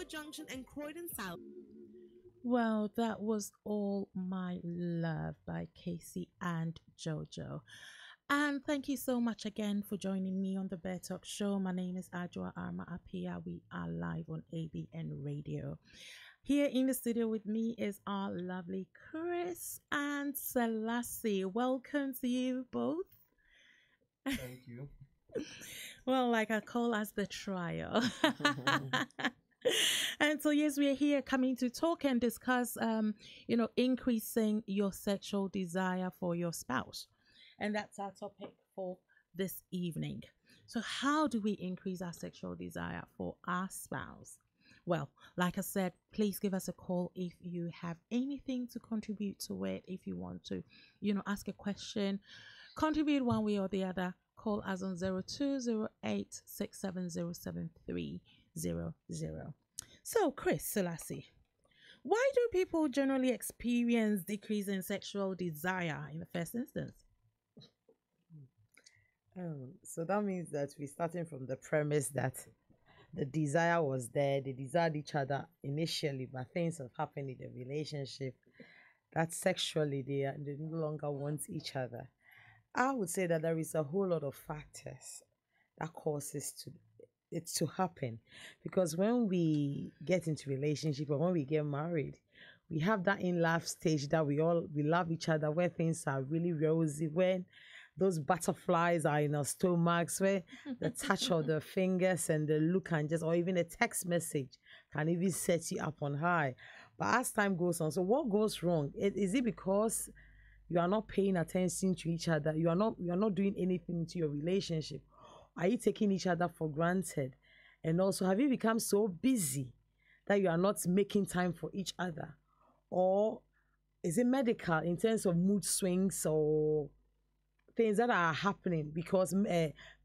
Junction and Croydon South. Well, that was All My Love by Casey and Jojo. And thank you so much again for joining me on the Bedtalk show. My name is Adwoa Armah-Appiah. We are live on ABN Radio. Here in the studio with me is our lovely Chris and Selassie. Welcome to you both. Thank you. Well, like I call us the trial. And so, yes, we are here coming to talk and discuss, increasing your sexual desire for your spouse. And that's our topic for this evening. So how do we increase our sexual desire for our spouse? Well, like I said, please give us a call if you have anything to contribute to it. If you want to, ask a question, contribute one way or the other, call us on 0208 6707300. So, Chris, Selassie, why do people generally experience decrease in sexual desire in the first instance? So that means that we're starting from the premise that the desire was there, they desired each other initially, but things have happened in the relationship that sexually they no longer want each other. I would say that there is a whole lot of factors that causes it to happen, because when we get into relationship or when we get married, we have that in love stage that we love each other, where things are really rosy, when those butterflies are in our stomachs, where the touch of the fingers and the look and or even a text message can even set you up on high. But as time goes on, so what goes wrong? Is it because you are not paying attention to each other? You are not doing anything to your relationship? Are you taking each other for granted? And also, have you become so busy that you are not making time for each other? Or is it medical in terms of mood swings or things that are happening because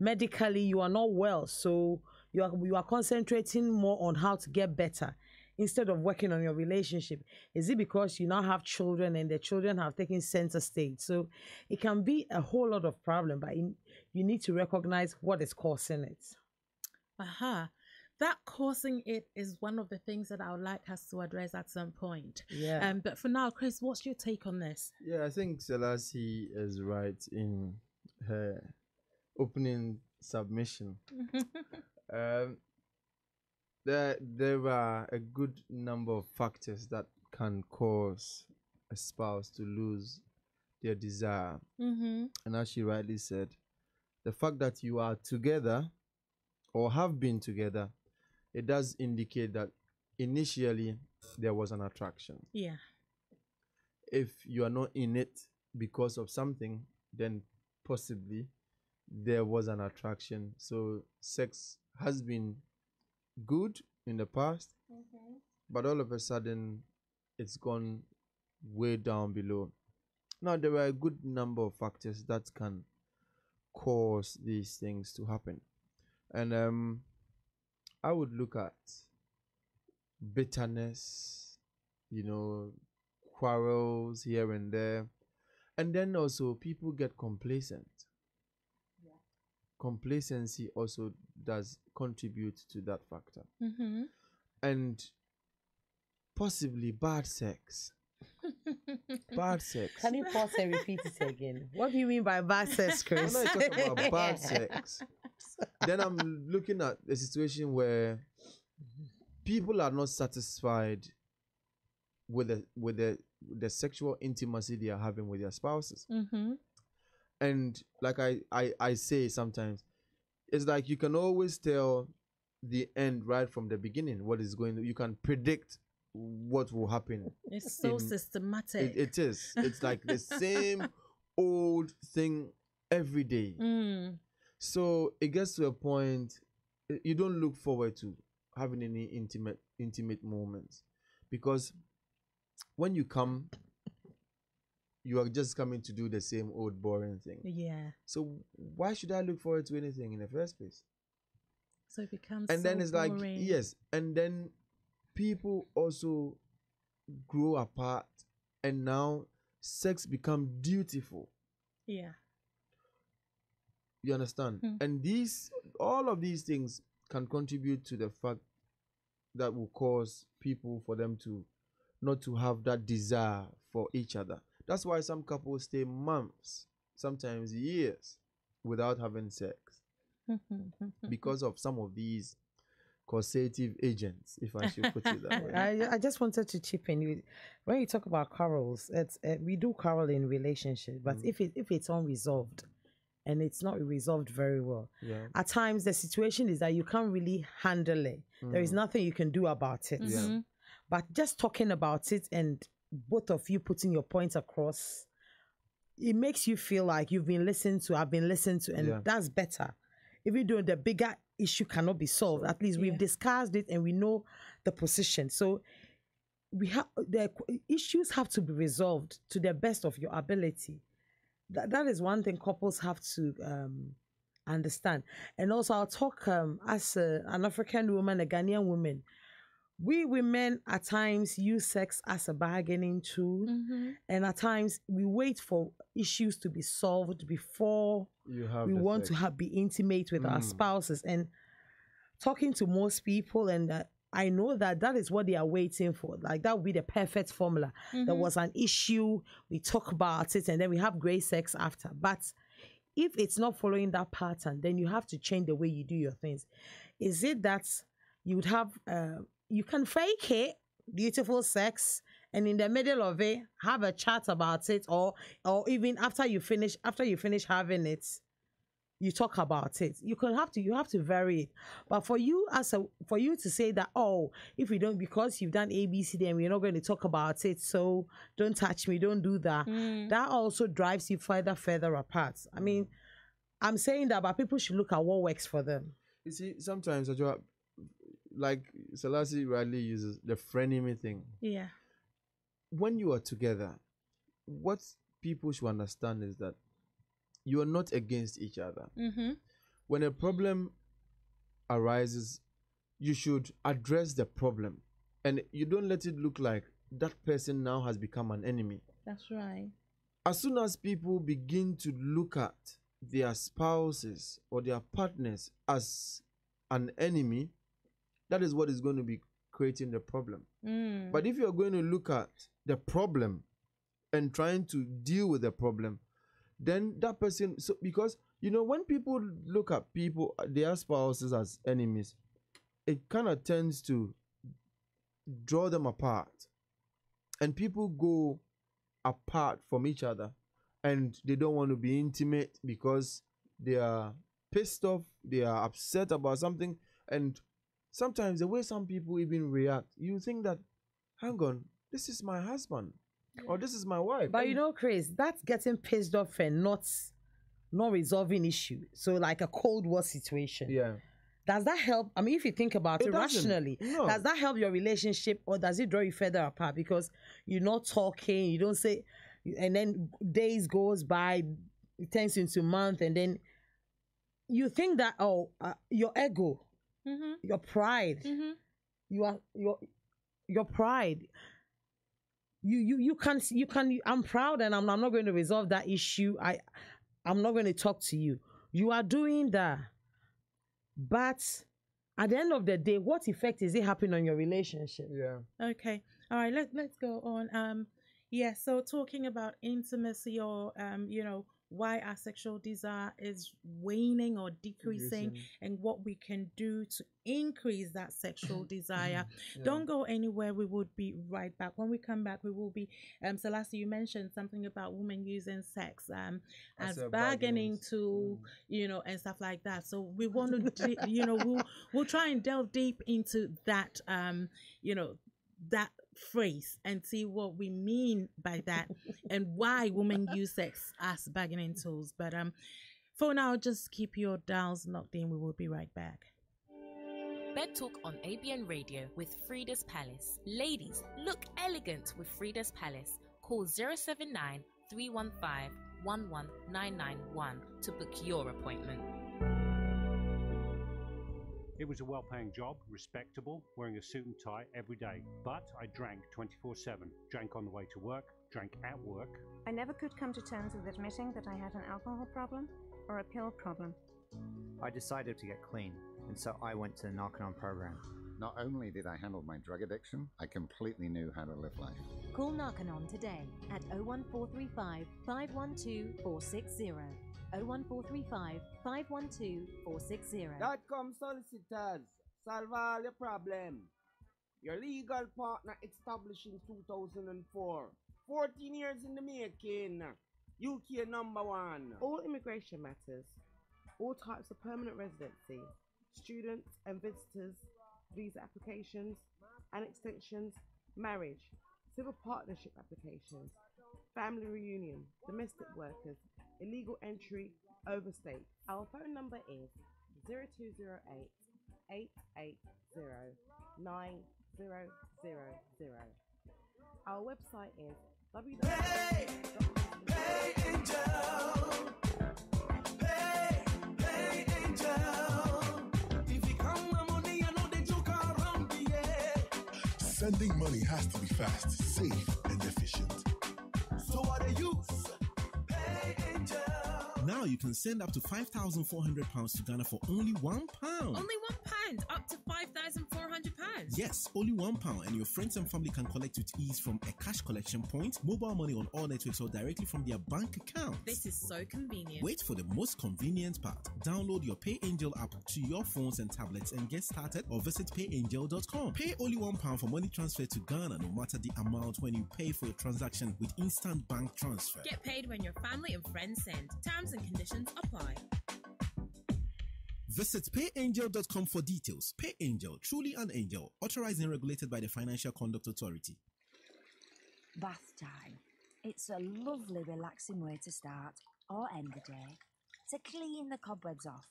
medically you are not well, so you are concentrating more on how to get better instead of working on your relationship? Is it because you now have children and the children have taken center stage? So it can be a whole lot of problem, but you need to recognize what is causing it. That causing it is one of the things that I would like us to address at some point. Yeah. But for now, Chris, what's your take on this? Yeah, I think Selassie is right in her opening submission. There are a good number of factors that can cause a spouse to lose their desire. And as she rightly said, the fact that you are together or have been together, it does indicate that initially there was an attraction. Yeah. If you are not in it because of something, then possibly there was an attraction. So sex has been good in the past, but all of a sudden it's gone way down below. Now, there are a good number of factors that can cause these things to happen. And I would look at bitterness, quarrels here and there. And then also people get complacent. Yeah. Complacency also does contribute to that factor. And possibly bad sex. Bad sex. Can you pause and repeat it again? What do you mean by bad sex, Chris? When I talk about bad sex, then I'm looking at a situation where people are not satisfied with the sexual intimacy they are having with their spouses. And like I say sometimes, it's like you can always tell the end right from the beginning. What is going to, you can predict what will happen. It's so systematic. It is. It's like the same old thing every day. So it gets to a point you don't look forward to having any intimate moments, because when you come, you are just coming to do the same old boring thing. Yeah. So why should I look forward to anything in the first place? So it becomes and then so it's boring. like, yes, and then people also grow apart, and now sex become dutiful. Yeah. You understand? And all of these things can contribute to the fact that will cause people for them to not to have that desire for each other. That's why some couples stay months, sometimes years, without having sex because of some of these causative agents, if I should put it that way. I just wanted to chip in. When you talk about quarrels, it's we do quarrel in relationships, but if it's unresolved and it's not resolved very well, at times the situation is that you can't really handle it. There is nothing you can do about it. But just talking about it and both of you putting your points across, it makes you feel like you've been listened to, I've been listened to, and that's better. Even though the bigger issue cannot be solved, at least we've discussed it and we know the position. So we have the issues have to be resolved to the best of your ability. That is one thing couples have to understand. And also, I'll talk as an African woman, a Ghanaian woman. We women at times use sex as a bargaining tool, and at times we wait for issues to be solved before we want to be intimate with our spouses. And talking to most people, and I know that is what they are waiting for. Like that would be the perfect formula. There was an issue, we talk about it, and then we have great sex after. But if it's not following that pattern, then you have to change the way you do your things. Is it that you would have you can fake it, beautiful sex, and in the middle of it have a chat about it, or even after you finish having it, you talk about it. You have to vary it. But for you to say that, oh, if we don't, because you've done ABC, then we're not going to talk about it, so don't touch me, don't do that. That also drives you further apart. I mean, I'm saying that, but people should look at what works for them. You see, sometimes Adwoa, like Selassie rightly uses the frenemy thing. Yeah. When you are together, what people should understand is that you are not against each other. When a problem arises, you should address the problem, and you don't let it look like that person now has become an enemy. That's right. As soon as people begin to look at their spouses or their partners as an enemy, that is what is going to be creating the problem. But if you're going to look at the problem and trying to deal with the problem, then that person, so because when people look at their spouses as enemies, it kind of tends to draw them apart, and people go apart from each other, and they don't want to be intimate because they are pissed off, they are upset about something. And sometimes the way some people even react, you think that, hang on, this is my husband or this is my wife. But Chris, that's getting pissed off and not resolving issue. So like a Cold War situation. Yeah. Does that help? I mean, if you think about it rationally, no. Does that help your relationship, or does it draw you further apart because you're not talking, you don't say, and then days goes by, it turns into month, and then you think that your ego, your pride, your pride. You can. I'm proud, and I'm not going to resolve that issue. I'm not going to talk to you. You are doing that, but at the end of the day, what effect is it having on your relationship? Yeah. Okay. All right. Let's go on. Yeah. So talking about intimacy, or why our sexual desire is waning or decreasing, and what we can do to increase that sexual desire. Yeah. Don't go anywhere. We would be right back. When we come back, we will be Selassie, you mentioned something about women using sex as bargaining tool, and stuff like that. So we want to we'll try and delve deep into that that phrase and see what we mean by that and why women use sex as bargaining tools. But for now, just keep your dials locked in. We will be right back. Bedtalk on ABN Radio with Frida's Palace. Ladies, look elegant with Frida's Palace. Call 079 315 11991 to book your appointment. It was a well-paying job, respectable, wearing a suit and tie every day. But I drank 24/7. Drank on the way to work, drank at work. I never could come to terms with admitting that I had an alcohol problem or a pill problem. I decided to get clean, and so I went to the Narconon program. Not only did I handle my drug addiction, I completely knew how to live life. Call Narcanon today at 01435 512 460. 01435 512 460. .com solicitors. Solve all your problem. Your legal partner established in 2004. 14 years in the making. UK #1. All immigration matters. All types of permanent residency. Students and visitors. Visa applications and extensions. Marriage. Civil partnership applications. Family reunion. Domestic workers. Illegal entry. Overstay. Our phone number is 0208 880 9000. Our website is Sending money has to be fast, safe, and efficient. So what are you? Now you can send up to £5,400 to Ghana for only £1. Only £1, up to £5,400. Yes, only £1, and your friends and family can collect with ease from a cash collection point, mobile money on all networks, or directly from their bank account. This is so convenient. Wait for the most convenient part. Download your PayAngel app to your phones and tablets and get started, or visit payangel.com. Pay only £1 for money transfer to Ghana, no matter the amount, when you pay for your transaction with instant bank transfer. Get paid when your family and friends send. Terms and conditions apply. Visit payangel.com for details. PayAngel, truly an angel. Authorized and regulated by the Financial Conduct Authority. Bath time. It's a lovely, relaxing way to start or end the day. To clean the cobwebs off.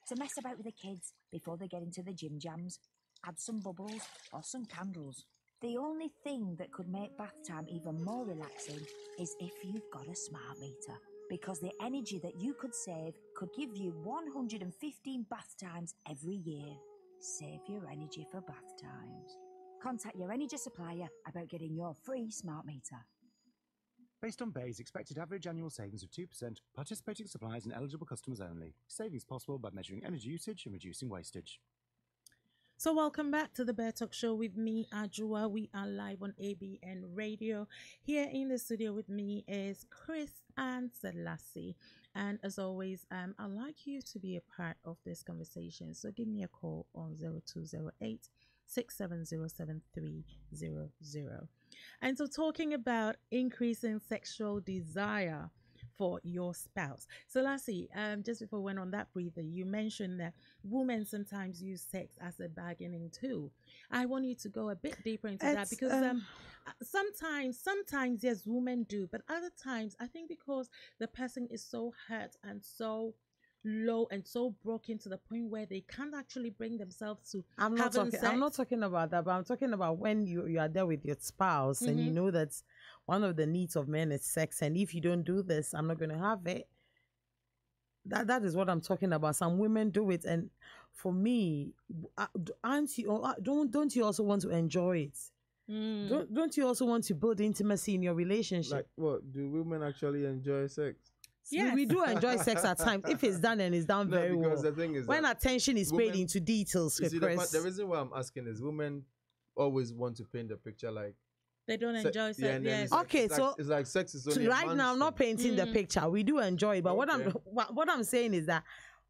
To mess about with the kids before they get into the gym jams. Add some bubbles or some candles. The only thing that could make bath time even more relaxing is if you've got a smart meter. Because the energy that you could save could give you 115 bath times every year. Save your energy for bath times. Contact your energy supplier about getting your free smart meter. Based on BEI's expected average annual savings of 2%, participating suppliers and eligible customers only. Savings possible by measuring energy usage and reducing wastage. So welcome back to the Bedtalk Show with me, Adwoa. We are live on ABN Radio. Here in the studio with me is Chris and Selassie. And as always, I'd like you to be a part of this conversation. So give me a call on 0208 6707300. And so talking about increasing sexual desire for your spouse. So Lassie, just before we went on that breather, you mentioned that women sometimes use sex as a bargaining tool. I want you to go a bit deeper into that, because sometimes yes, women do, but other times I think because the person is so hurt and so low and so broken to the point where they can't actually bring themselves to I'm not talking about that, but I'm talking about when you are there with your spouse and you know that one of the needs of men is sex, and if you don't do this, I'm not going to have it. That is what I'm talking about. Some women do it, and for me, don't you also want to enjoy it? Don't you also want to build intimacy in your relationship? Like what? Do women actually enjoy sex? Yes. We do enjoy sex at times if it's done and it's done very well. The thing is when attention is paid into details. The reason why I'm asking is women always want to paint the picture like they don't enjoy sex. Yeah, yes. Okay, so it's like sex is only right now. I'm not painting the picture. We do enjoy it, but what I'm saying is that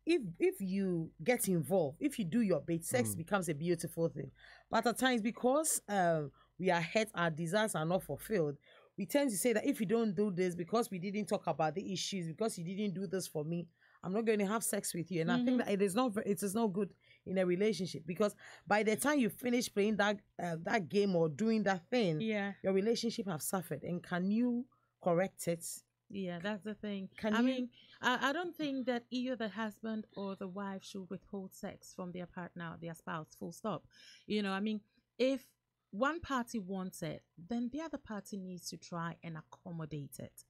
if you get involved, if you do your bit, sex becomes a beautiful thing. But at times, because we are hurt, our desires are not fulfilled, we tend to say that if you don't do this, because we didn't talk about the issues, because you didn't do this for me, I'm not going to have sex with you. And I think that it is not good in a relationship, because by the time you finish playing that game or doing that thing, your relationship have suffered. And can you correct it? Yeah, that's the thing. I don't think that either the husband or the wife should withhold sex from their partner, their spouse, full stop. If one party wants it, then the other party needs to try and accommodate it.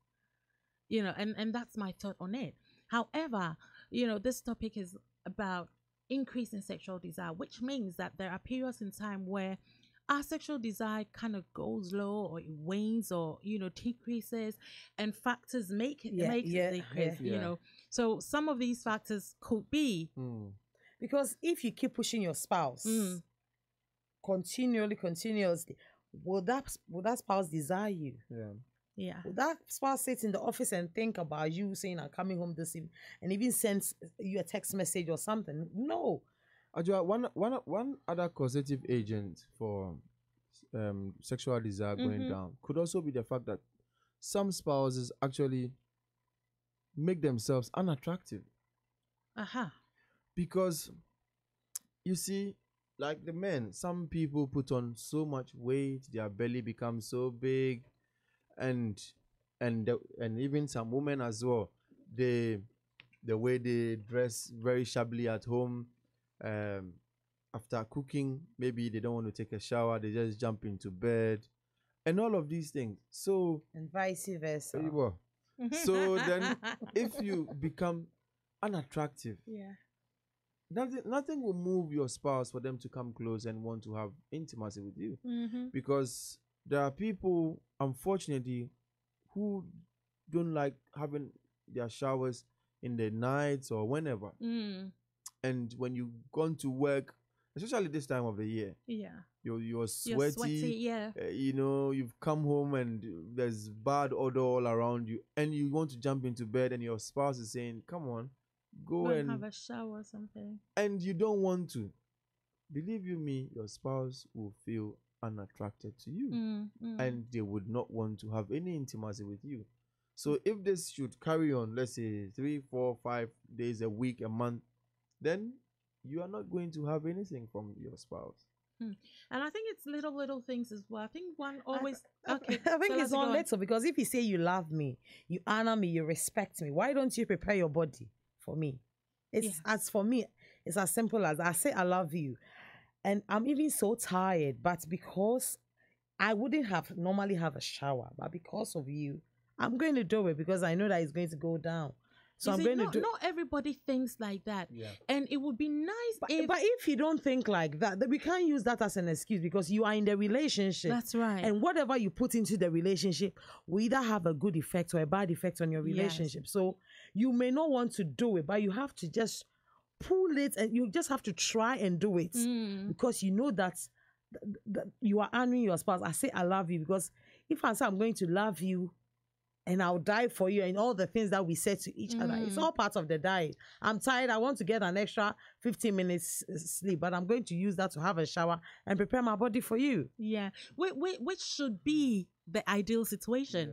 And that's my thought on it. However, this topic is about increasing sexual desire, which means that there are periods in time where our sexual desire kind of goes low, or it wanes, or decreases, and factors make it decrease. So some of these factors could be because if you keep pushing your spouse continuously, will that spouse desire you? Yeah. Will that spouse sit in the office and think about you saying, I'm coming home this evening, and even send you a text message or something? No. Adwoa, one other causative agent for sexual desire going down could also be the fact that some spouses actually make themselves unattractive. Because you see, like the men, some people put on so much weight, their belly becomes so big, and even some women as well, the way they dress very shabbily at home, after cooking, maybe they don't want to take a shower, they just jump into bed, and all of these things. So and vice versa. So then, if you become unattractive, nothing will move your spouse for them to come close and want to have intimacy with you, because there are people, unfortunately, who don't like having their showers in the nights or whenever. And when you've gone to work, especially this time of the year, you're sweaty, you know, you've come home and there's bad odor all around you, and you want to jump into bed, and your spouse is saying, come on, go and have a shower or something, and you don't want to. Believe you me, your spouse will feel unattracted to you, and they would not want to have any intimacy with you. So if this should carry on, let's say 3, 4, 5 days a week, a month, then you are not going to have anything from your spouse. And I think it's little things as well. I think one always I think it's one little, because if you say you love me, you honor me, you respect me, why don't you prepare your body for me? It's as for me, it's as simple as I say I love you, and I'm even so tired, but because I wouldn't have normally have a shower, but because of you, I'm going to do it because I know that it's going to go down. So I'm going to do. Not everybody thinks like that, and it would be nice but if you don't think like that, then we can't use that as an excuse, because you are in the relationship. That's right. And whatever you put into the relationship will either have a good effect or a bad effect on your relationship. So you may not want to do it, but you have to just pull it, and you just have to try and do it, because you know that you are honoring your spouse. I say I love you because if I say I'm going to love you and I'll die for you, and all the things that we said to each other, it's all part of the diet. I'm tired, I want to get an extra 15 minutes sleep, but I'm going to use that to have a shower and prepare my body for you. Yeah, which should be the ideal situation.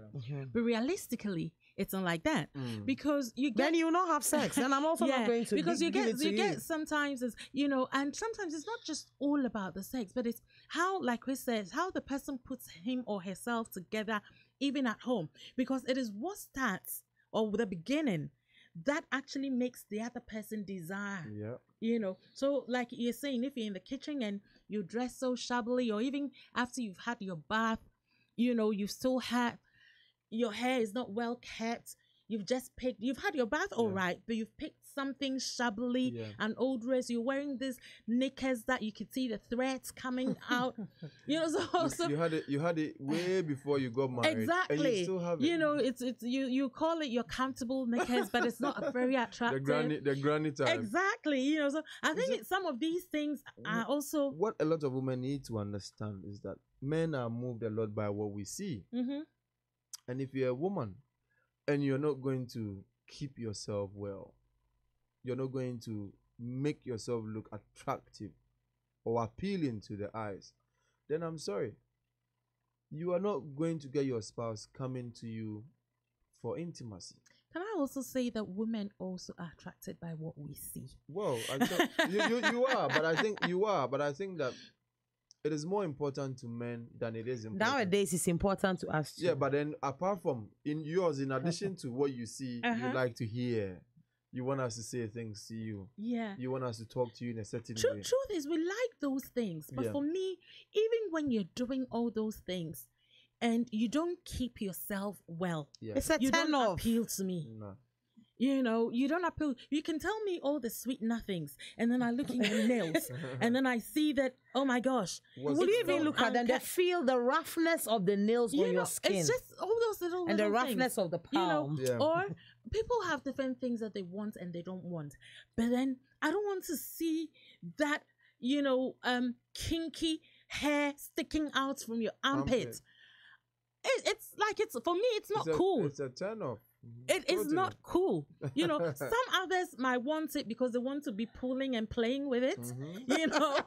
But realistically, it's not like that, because you get, then you will not have sex, and I'm also not going to, because you get sometimes, it's, you know, and sometimes it's not just all about the sex, but it's how, like Chris says, how the person puts him or herself together even at home, because it is what starts, or the beginning, that actually makes the other person desire. You know, so like you're saying, if you're in the kitchen and you dress so shabbily, or even after you've had your bath, you know, you've still had, your hair is not well kept, you've had your bath all right, but you've picked something shabbily, an old dress, you're wearing these knickers that you could see the threads coming out, you know, so you had it way before you got married. Exactly. And you still have it. You know, it's you call it your comfortable knickers, but it's not very attractive. the granny time. Exactly. You know, so I think some of these things are also what a lot of women need to understand is that men are moved a lot by what we see. And if you're a woman and you're not going to keep yourself well, you're not going to make yourself look attractive or appealing to the eyes, then I'm sorry, you are not going to get your spouse coming to you for intimacy. Can I also say that women also are attracted by what we see? Well, I think you are, but I think that it is more important to men than it is important. Nowadays, it's important to us too. Yeah, but then apart from in yours, in addition to what you see, you like to hear. You want us to say things to you. Yeah. You want us to talk to you in a certain way. Truth is, we like those things. But for me, even when you're doing all those things and you don't keep yourself well, it's a you turn don't off. appeal to me. No. You know, you don't appeal. You can tell me all the sweet nothings, and then I look in your nails, and then I see that, oh my gosh. Will you even look at them? They feel the roughness of the nails on your skin. It's just all those little and the things, roughness of the palm. You know, or people have different things that they want and they don't want. But then I don't want to see that, you know, kinky hair sticking out from your armpit. It's like, it's for me, it's not cool. It's a turn off. It is not cool. You know, some others might want it because they want to be pulling and playing with it. You know,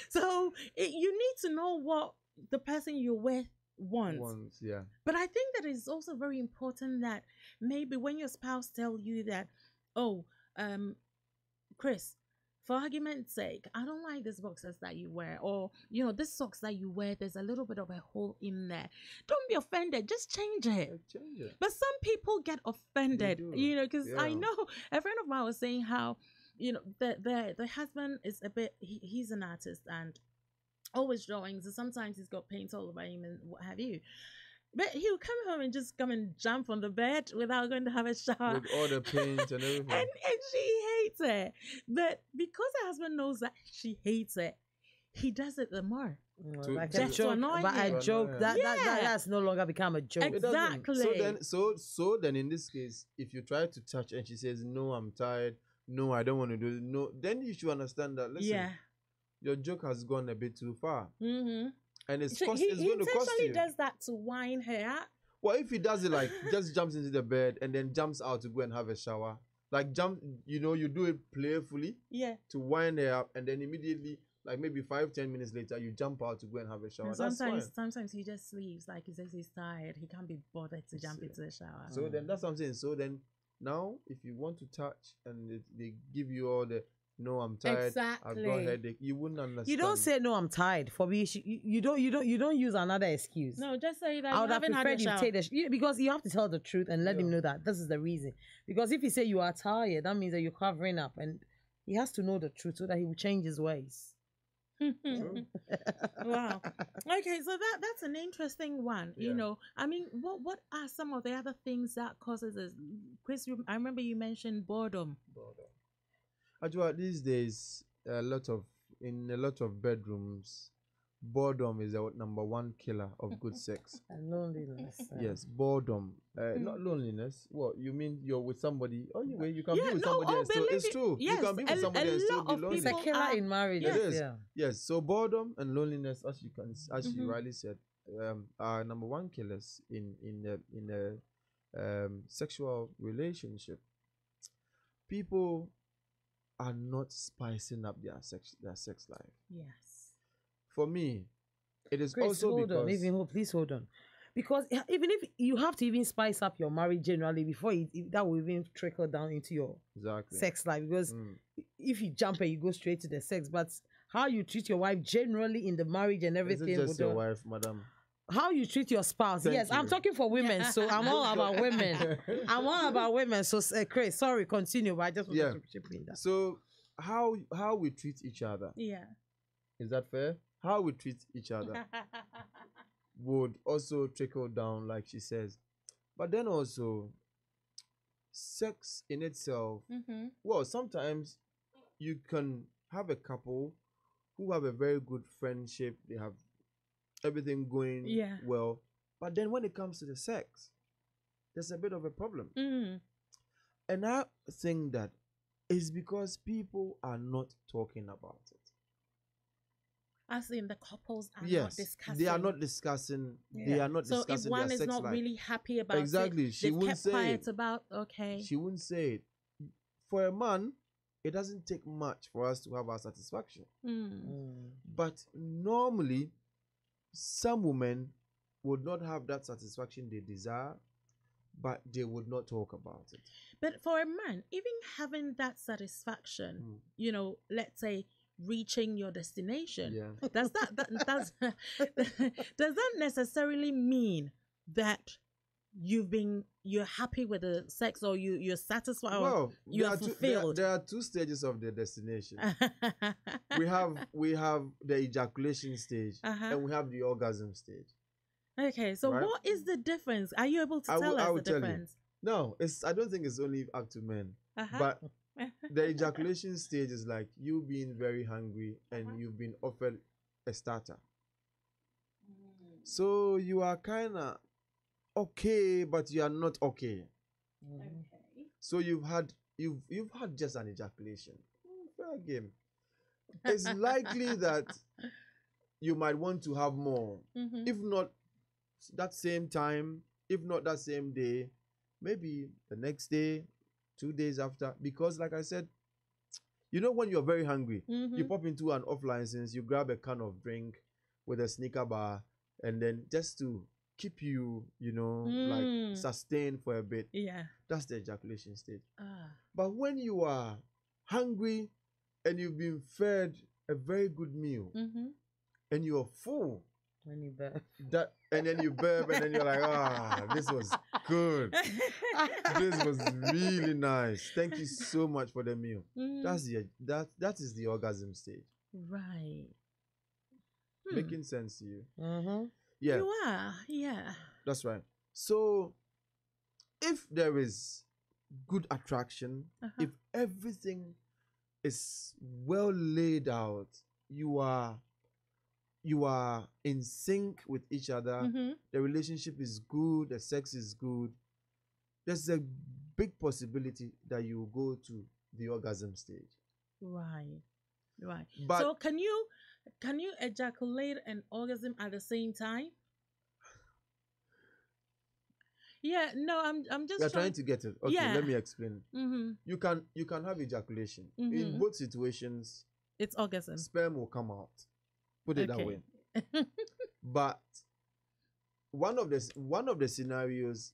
so you need to know what the person you're with wants. Yeah. But I think that it's also very important that maybe when your spouse tell you that, oh, Chris, for argument's sake, I don't like these boxers that you wear, or, you know, this socks that you wear, there's a little bit of a hole in there. Don't be offended. Just change it. But some people get offended, you know, because I know a friend of mine was saying how, you know, the husband is a bit, he's an artist and always drawing. So sometimes he's got paint all over him and what have you. But he'll come home and just come and jump on the bed without going to have a shower. With all the paint and everything. and she hates it. But because her husband knows that she hates it, he does it the more. Like just to annoy but him. a joke that's no longer become a joke. Exactly. So then in this case, if you try to touch and she says, no, I'm tired, no, I don't want to do it, no, then you should understand that, listen, your joke has gone a bit too far. And it's, So it's he going to cost intentionally you. does that to wind her up. Well, if he does it like just jumps into the bed and then jumps out to go and have a shower, like jump, you know, you do it playfully, to wind her up, and then immediately, like maybe 5-10 minutes later, you jump out to go and have a shower. And That's fine. sometimes he just sleeps, like he says he's tired. He can't be bothered to jump into the shower. So then that's what I'm saying. So then now, if you want to touch and they give you all the, no, I'm tired, I've got a headache, you wouldn't understand. You don't say, no, I'm tired. For me, you don't use another excuse. No, just say that I you would have haven't had a preferred you shower. take because you have to tell the truth and let him know that this is the reason. Because if you say you are tired, that means that you're covering up, and he has to know the truth so that he will change his ways. Wow. Okay, so that's an interesting one. You know, I mean, what are some of the other things that causes this? Chris, I remember you mentioned boredom. Adwoa, these days, in a lot of bedrooms, boredom is the number one killer of good sex. And loneliness. Yes, boredom. Not loneliness. What, you mean you're with somebody? Oh, you can be with somebody and still. It's true. Yes, you can be with somebody and still be lonely. It's a killer in marriage. It is. Yes. So boredom and loneliness, as you rightly said, are number one killers in a sexual relationship. People are not spicing up their sex life. Yes. For me, it is Grace, also hold because... on. Please hold on. Because even if you have to even spice up your marriage generally before that will even trickle down into your sex life. Because if you jump and you go straight to the sex, but how you treat your wife generally in the marriage and everything. Is it just your wife, madam? How you treat your spouse. Thank yes, you. I'm talking for women, so I'm all about women. I'm all about women. So, Chris, sorry, continue, but I just wanted to chip in that. So, how we treat each other. Yeah. Is that fair? How we treat each other would also trickle down, like she says. But then also, sex in itself, well, sometimes you can have a couple who have a very good friendship, they have everything going well, but then when it comes to the sex, there's a bit of a problem. And I think that is because people are not talking about it. As in the couples are not discussing. They are not discussing. They are not discussing. So if one their is sex not life. really happy about exactly, it, she wouldn't say quiet it. about. She wouldn't say it. For a man, it doesn't take much for us to have our satisfaction. But normally, some women would not have that satisfaction they desire, but they would not talk about it. But for a man, even having that satisfaction, you know, let's say reaching your destination, does that necessarily mean that you're happy with the sex, or you're satisfied, or you are fulfilled? There are two stages of the destination. we have the ejaculation stage, and we have the orgasm stage. Okay, so what is the difference? Are you able to tell us the difference? No, I don't think it's only up to men. But the ejaculation stage is like you being very hungry and you've been offered a starter. So you are kind of okay, but you are not okay. So you've had just an ejaculation. Fair game. it's likely that you might want to have more. Mhm. If not that same time, if not that same day, maybe the next day, 2 days after. Because like I said, you know when you're very hungry, you pop into an off-license, you grab a can of drink with a sneaker bar, and then just to keep you, like sustained for a bit. Yeah. That's the ejaculation stage. Ah. But when you are hungry and you've been fed a very good meal and you're full, when you burp, and then you burp, and then you're like, this was good. This was really nice. Thank you so much for the meal. That is the orgasm stage. Right. Making sense to you? Yeah. You are, yeah. That's right. So, if there is good attraction, if everything is well laid out, you are in sync with each other, the relationship is good, the sex is good, there's a big possibility that you will go to the orgasm stage. Right. But so can you ejaculate and orgasm at the same time? Yeah, no, I'm just you're trying to get it. Okay, yeah. Let me explain. You can have ejaculation. In both situations, it's orgasm. Sperm will come out. Put it that way. But one of the scenarios,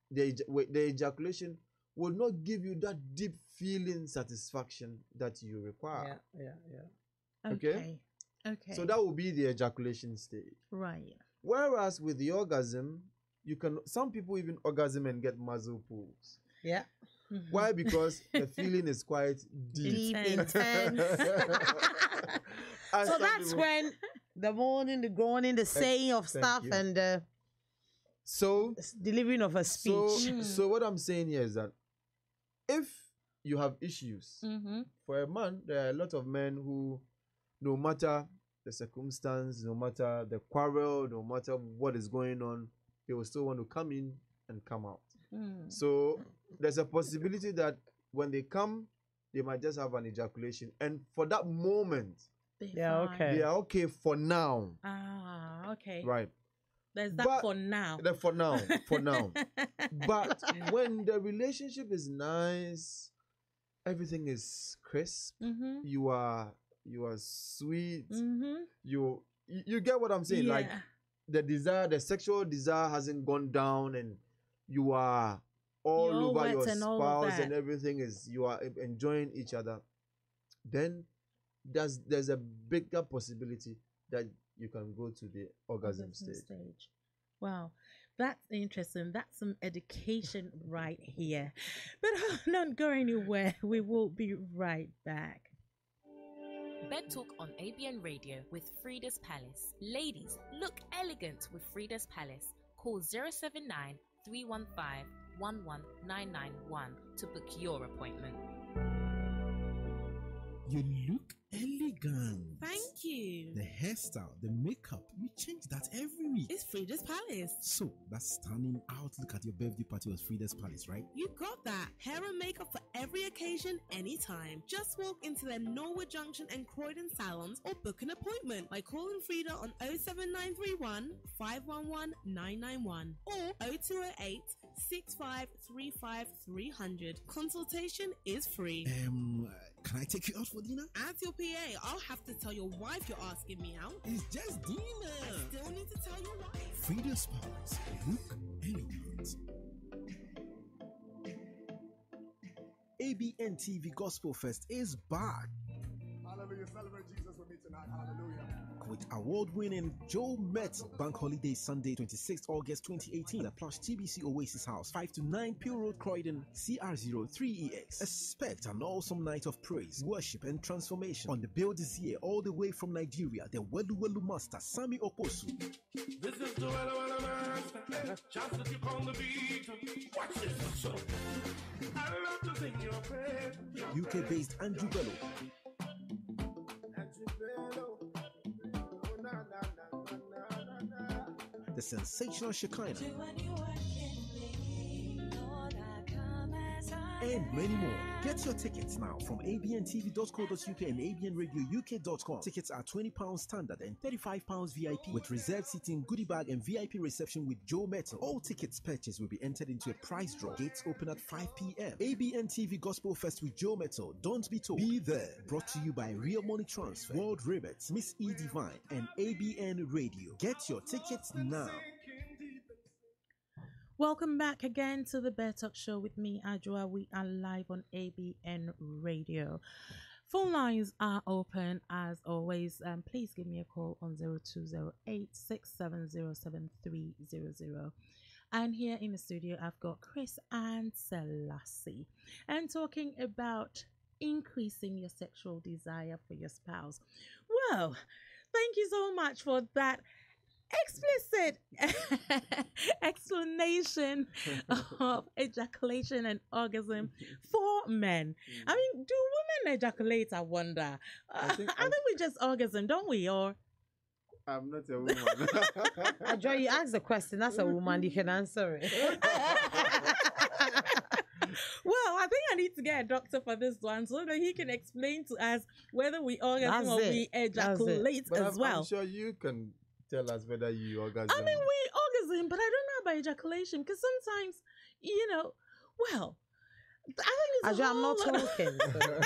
the ejaculation will not give you that deep feeling satisfaction that you require. Yeah. Okay. So that will be the ejaculation stage. Right. Whereas with the orgasm, some people even orgasm and get muzzle pulls. Yeah. Why? Because the feeling is quite deep. Intense. So that's when the moaning, the groaning, the saying of stuff, and so delivering of a speech. So what I'm saying here is that if you have issues, for a man, there are a lot of men who, no matter the circumstance, no matter the quarrel, no matter what is going on, they will still want to come in and come out. So there's a possibility that when they come, they might just have an ejaculation, and for that moment, they are okay for now. Ah, okay. Right. There's that for now. For now. But when the relationship is nice, everything is crisp. You are sweet. You get what I'm saying? Yeah. Like the sexual desire hasn't gone down, and you are all over your spouse, and everything you are enjoying each other. Then there's a bigger possibility that you can go to the orgasm stage. Wow, that's interesting. That's some education right here. But don't go anywhere. We will be right back. Bedtalk on ABN Radio with Frida's Palace. Ladies, look elegant with Frida's Palace. Call 079 315 11991 to book your appointment. You look elegant. Thank you. The hairstyle, the makeup, you change that every week. It's Frida's Palace. So, that's standing out. Look at your birthday party was Frida's Palace, right? You got that. Hair and makeup for every occasion, anytime. Just walk into their Norwood Junction and Croydon salons or book an appointment by calling Frida on 07931 511 991 or 0208 6535 300. Consultation is free. Can I take you out for dinner? As your PA, I'll have to tell your wife you're asking me out. It's just dinner. I still need to tell your wife. Frida's Palace. Look elegant. ABN TV Gospel Fest is back. Hallelujah. Celebrate Jesus with me tonight. Hallelujah. With award-winning Joe Metz, Bank Holiday Sunday, 26th August 2018, at Plush TBC Oasis House, 5 to 9 Peel Road, Croydon, CR03EX. Expect an awesome night of praise, worship, and transformation. On the bill this year, all the way from Nigeria, the Welu Welu Master, Sami Oposu. This is the Welu Welu Master, just as you call the beat. Watch this. So, I love to sing your praise. UK-based Andrew Bello. The sensational Shekinah. and many more. Get your tickets now from abntv.co.uk and abnradiouk.com. Tickets are £20 standard and £35 VIP with reserved seating, goodie bag and VIP reception with Joe Metal. All tickets purchased will be entered into a prize draw. Gates open at 5 p.m. ABN TV Gospel Fest with Joe Metal. Don't be told. Be there. Brought to you by Real Money Transfer, World Ribbits, Miss E Divine and ABN Radio. Get your tickets now. Welcome back again to the Bedtalk Show with me, Adwoa. We are live on ABN Radio. Phone lines are open as always. Please give me a call on 0208-670-7300. And here in the studio, I've got Chris and Selassie. And talking about increasing your sexual desire for your spouse. Well, thank you so much for that explicit explanation of ejaculation and orgasm for men. I mean, do women ejaculate, I wonder? I think we just orgasm, don't we? Or I'm not a woman. Adwoa, you asked the question. That's a woman. You can answer it. Well, I think I need to get a doctor for this one so that he can explain to us whether we orgasm or we ejaculate as well. I'm sure you can tell us whether you orgasm. I mean, we orgasm, but I don't know about ejaculation because sometimes, well, I think it's I'm not talking.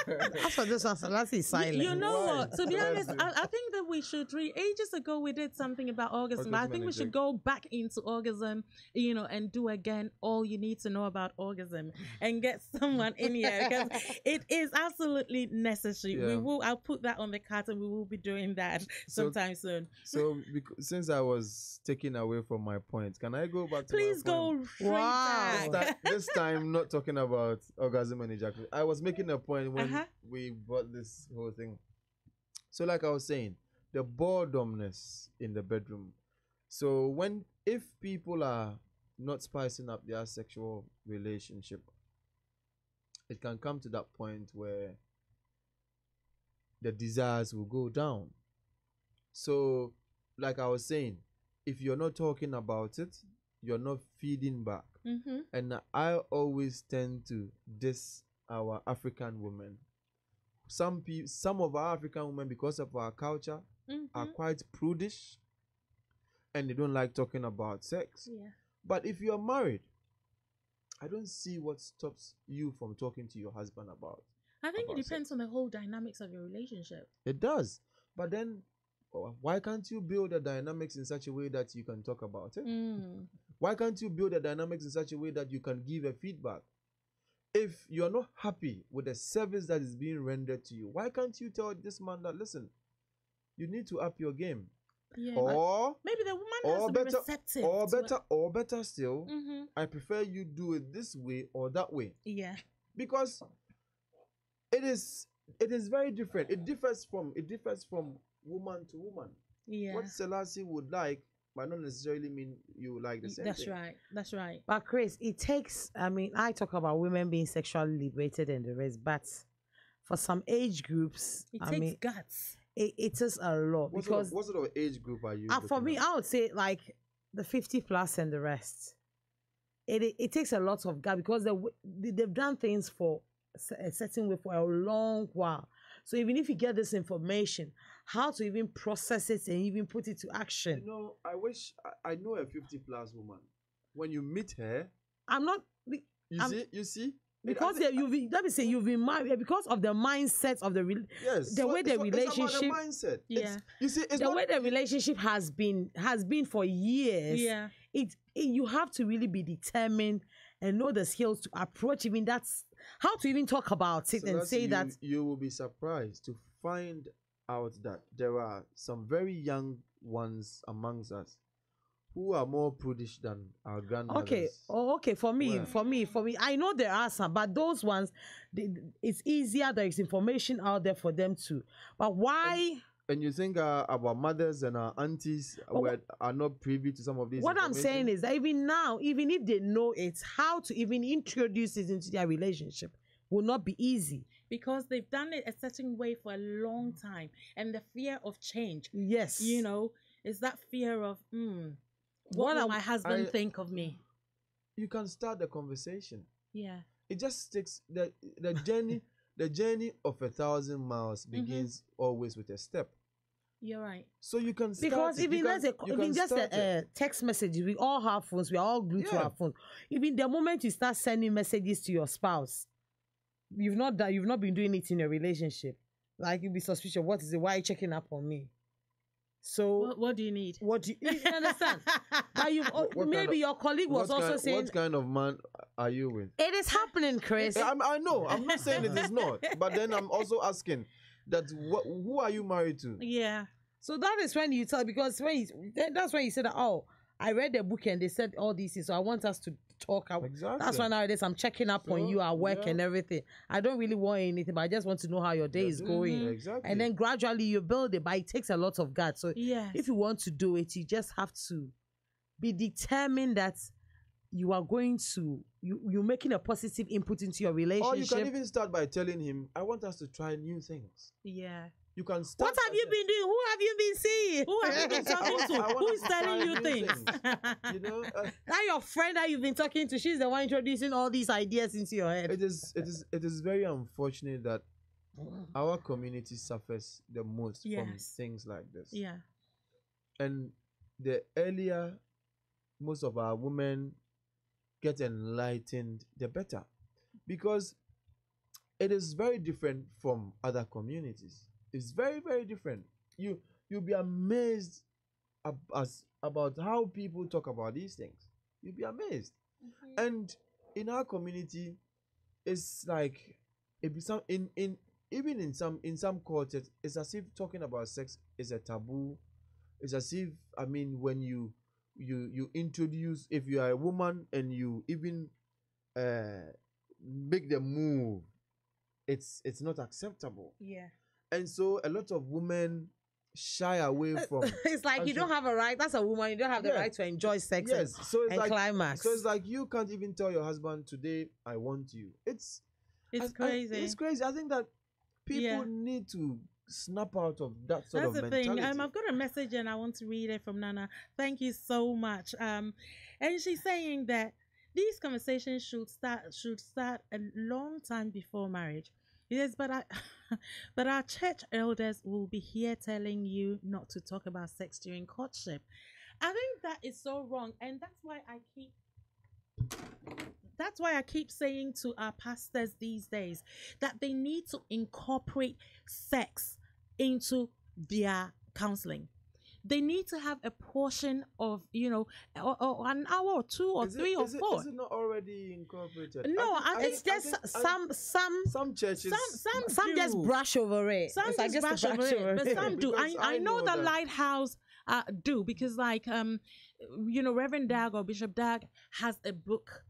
That's for this answer. That's silent. You know what? To be honest, I think that we should ages ago we did something about orgasm. I think we should go back into orgasm, and do again all you need to know about orgasm and get someone in here because it is absolutely necessary. Yeah. I'll put that on the card and we will be doing that sometime soon. So since I was taken away from my point, can I go back to Please my point? go straight back. This time not talking about orgasm and ejaculation. I was making a point when we brought this whole thing. So like I was saying, the boredomness in the bedroom. So if people are not spicing up their sexual relationship, it can come to that point where the desires will go down. So like I was saying, if you're not talking about it, you're not feeding back. And I always tend to diss our African women. Some of our African women, because of our culture, are quite prudish and they don't like talking about sex. Yeah. But if you're married, I don't see what stops you from talking to your husband about. I think it depends on the whole dynamics of your relationship. It does. But then why can't you build the dynamics in such a way that you can talk about it? Why can't you build the dynamics in such a way that you can give a feedback? If you're not happy with the service that is being rendered to you, why can't you tell this man that, listen, you need to up your game? Yeah, or maybe the woman has to be receptive. Or better still, I prefer you do it this way or that way. Yeah. Because it is very different. It differs from woman to woman. Yeah. What Selassie would like might not necessarily mean you like the same thing. That's right. But Chris, it takes, I talk about women being sexually liberated and the rest, but for some age groups, it takes guts. It is a lot. What sort of age group are you? For me, I would say like the 50 plus and the rest. It takes a lot of guts because they've done things for a certain way for a long while. So even if you get this information, how to even process it and even put it to action. I wish I know a 50 plus woman. When you meet her, I'm not. You see. Because you've been married because of the mindset of the way the relationship. It's about the mindset. Yeah. You see, way the relationship has been for years. Yeah. You have to really be determined and know the skills to approach even that's how to even talk about it and say that. You will be surprised to find out that there are some very young ones amongst us who are more prudish than our grandmothers. Okay. For me, I know there are some, but those ones, it's easier. There is information out there for them too. But why? And you think our mothers and our aunties are not privy to some of these? What I'm saying is that even now, even if they know it, how to even introduce it into their relationship will not be easy. Because they've done it a certain way for a long time. And the fear of change. Yes. Is that fear of, what will my husband think of me? You can start the conversation. Yeah. it just takes the journey. The journey of 1,000 miles begins always with a step. You're right. So you can start Because it. even just a text message, we all have phones. We are all glued to our phone. Even the moment you start sending messages to your spouse, you've not been doing it in a relationship. Like you'll be suspicious. What is it? Why are you checking up on me? So what do you need? What do you understand? But maybe your colleague was also saying, what kind of man are you with? It is happening, Chris. I know. I'm not saying it is not. But then I'm also asking that who are you married to? Yeah. So that is when you tell, because that's when you said, oh, I read the book and they said all these things, so I want us to talk. Exactly. That's why nowadays I'm checking up on you at work and everything. I don't really want anything, but I just want to know how your day is going. Exactly. And then gradually you build it, but it takes a lot of guts. So if you want to do it, you just have to be determined that you are going to, you're making a positive input into your relationship. Or you can even start by telling him, I want us to try new things. Yeah. You can start. What have you been doing? Who have you been seeing? Who have you been talking to? Who is telling you things? You know, that your friend that you've been talking to, she's the one introducing all these ideas into your head. It is very unfortunate that our community suffers the most from things like this. Yeah. And the earlier most of our women get enlightened, the better. Because it is very different from other communities. It's very, very different. You'll be amazed about how people talk about these things. You'll be amazed. And in our community, it's like even in some cultures, it's as if talking about sex is a taboo. It's as if, I mean, when you introduce, if you are a woman and you even make the move, it's not acceptable. Yeah. And so a lot of women shy away from. It's like you don't have a right. That's a woman. You don't have the right to enjoy sex. Yes. So it's and like climax. So it's like you can't even tell your husband today, "I want you." It's crazy. It's crazy. I think that people need to snap out of that sort of mentality. That's the thing. I've got a message and I want to read it from Nana. Thank you so much. And she's saying that these conversations should start a long time before marriage. Yes, but our church elders will be here telling you not to talk about sex during courtship. I think that is so wrong, and that's why I keep saying to our pastors these days that they need to incorporate sex into their counseling. They need to have a portion of, or an hour or two or three or four. Is it not already incorporated? No, it's just some churches. Some just brush over it. Some just brush over it, but some do. I know the Lighthouse do, because Reverend Dag or Bishop Dag has a book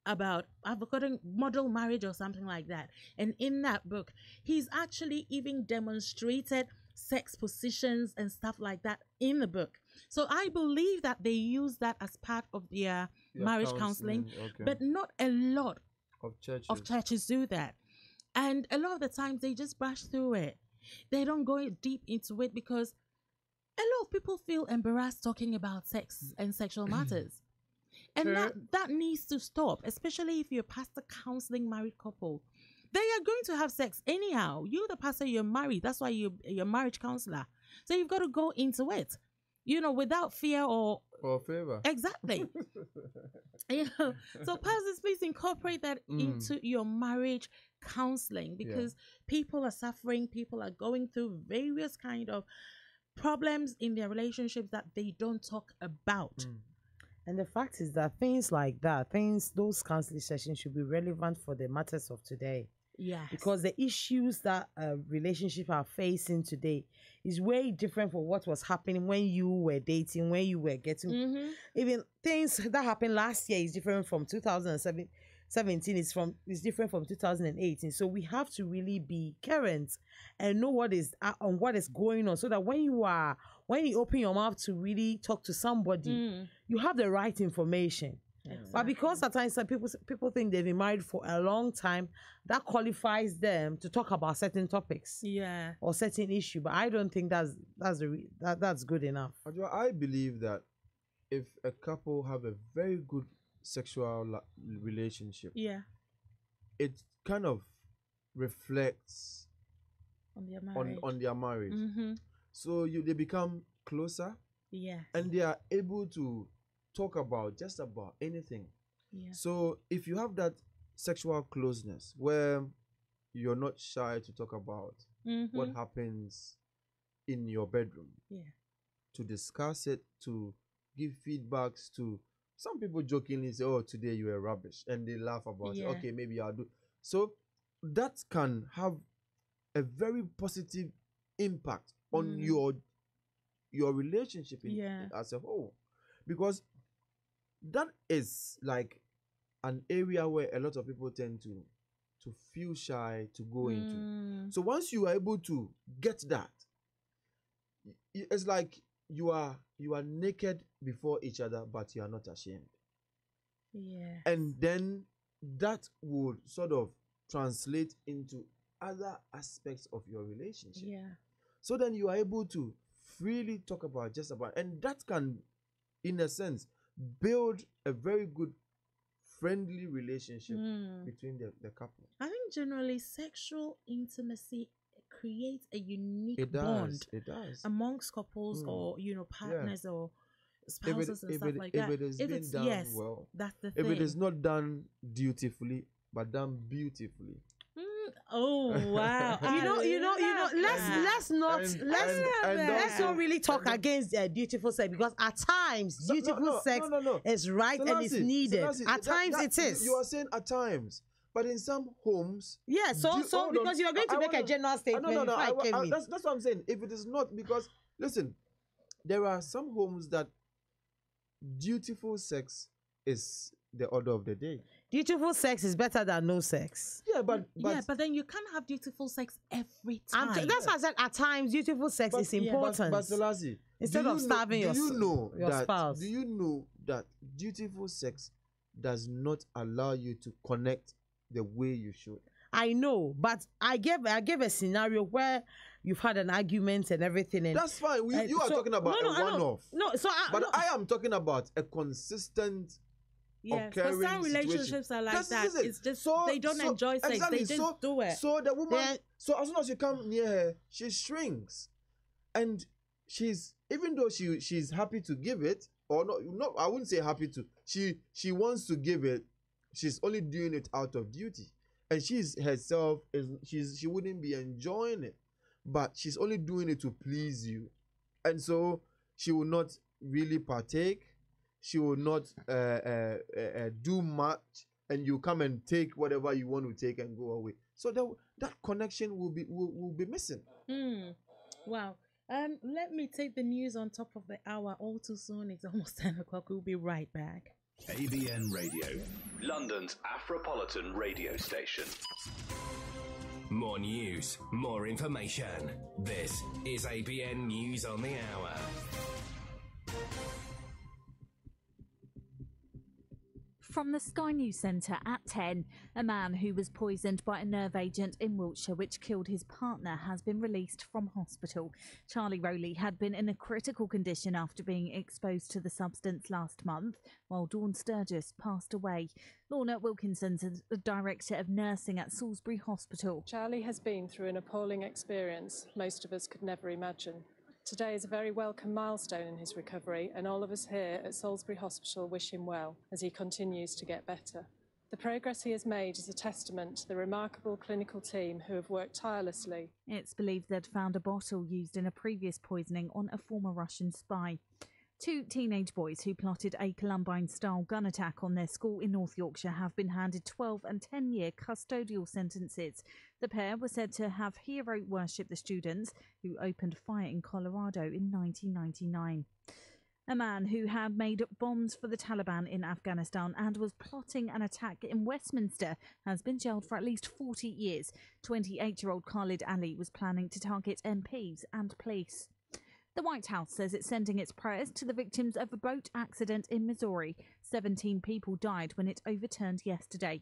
about, I've forgotten, model marriage or something like that. And in that book, he's actually even demonstrated sex positions and stuff like that in the book. So I believe that they use that as part of their marriage counseling, but not a lot of churches do that. And a lot of the times they just brush through it. They don't go deep into it because a lot of people feel embarrassed talking about sex and sexual matters. And that needs to stop, especially if you're a pastor counseling married couple. They are going to have sex anyhow. You, the pastor, you're married. That's why you're a marriage counselor. So you've got to go into it, without fear or favor. Exactly. So pastors, please incorporate that into your marriage counseling, because people are suffering. People are going through various kind of problems in their relationships that they don't talk about. And the fact is that things like that, those counseling sessions should be relevant for the matters of today. Yes. Because the issues that relationships are facing today is way different from what was happening when you were dating, when you were getting... Even things that happened last year is different from 2017. It's different from 2018. So we have to really be current and know what is going on, so that when you open your mouth to really talk to somebody, you have the right information. Exactly. But because at times people think they've been married for a long time, that qualifies them to talk about certain topics, or certain issue. But I don't think that's good enough. Adwoa, I believe that if a couple have a very good sexual relationship, it kind of reflects On their marriage. on their marriage. Mm-hmm. So they become closer, Yeah. and they are able to talk about just about anything. Yeah. So if you have that sexual closeness where you're not shy to talk about what Mhm. happens in your bedroom, Yeah. to discuss it, to give feedbacks, to some people jokingly say, "Oh, today you were rubbish," and they laugh about it. Yeah. Okay, maybe I'll do. So that can have a very positive impact on your relationship Yeah. as a whole, because that is like an area where a lot of people tend to feel shy to go into. Mm. So once you are able to get that, it's like you are naked before each other, but you are not ashamed. Yeah. And then that would sort of translate into other aspects of your relationship. Yeah. So then you are able to freely talk about just about, and that can, in a sense, build a very good friendly relationship between the couple. I think generally sexual intimacy creates a unique bond It does. amongst couples or partners or spouses and stuff it, like if that. it is being done well, that's the if thing. it is not done dutifully but done beautifully. Oh wow! Let's not really talk against beautiful sex, because at times beautiful sex is right and it's needed. At times it is. You are saying at times, but in some homes, because you are going to make a general statement. That's what I'm saying. If it is not, because listen, there are some homes that dutiful sex is the order of the day. Dutiful sex is better than no sex. Yeah, but then you can't have dutiful sex every time. That's why I said at times dutiful sex is important. But Selassie, instead of starving your spouse. Do you know that dutiful sex does not allow you to connect the way you should? I know, but I gave a scenario where you've had an argument and everything. And that's fine. You are talking about a one-off. I am talking about a consistent. Yes, but some relationships are like that. It's just they don't enjoy sex. Exactly. They just do it. So the woman, so as soon as you come near her, she shrinks, and even though she's happy to give it, or not, I wouldn't say happy to. She wants to give it. She's only doing it out of duty, and she wouldn't be enjoying it, but she's only doing it to please you, and so she will not really partake. She will not do much, and you come and take whatever you want to take and go away. So that connection will be missing. Wow. Let me take the news on top of the hour. All too soon. It's almost 10 o'clock. We'll be right back. ABN Radio, London's Afropolitan radio station. More news, more information. This is ABN News on the Hour. From the Sky News Centre at 10, a man who was poisoned by a nerve agent in Wiltshire which killed his partner has been released from hospital. Charlie Rowley had been in a critical condition after being exposed to the substance last month, while Dawn Sturgis passed away. Lorna Wilkinson's the Director of Nursing at Salisbury Hospital. Charlie has been through an appalling experience most of us could never imagine. Today is a very welcome milestone in his recovery, and all of us here at Salisbury Hospital wish him well as he continues to get better. The progress he has made is a testament to the remarkable clinical team who have worked tirelessly. It's believed they'd found a bottle used in a previous poisoning on a former Russian spy. Two teenage boys who plotted a Columbine-style gun attack on their school in North Yorkshire have been handed 12 and 10-year custodial sentences. The pair were said to have hero-worshipped the students who opened fire in Colorado in 1999. A man who had made bombs for the Taliban in Afghanistan and was plotting an attack in Westminster has been jailed for at least 40 years. 28-year-old Khalid Ali was planning to target MPs and police. The White House says it's sending its prayers to the victims of a boat accident in Missouri. 17 people died when it overturned yesterday.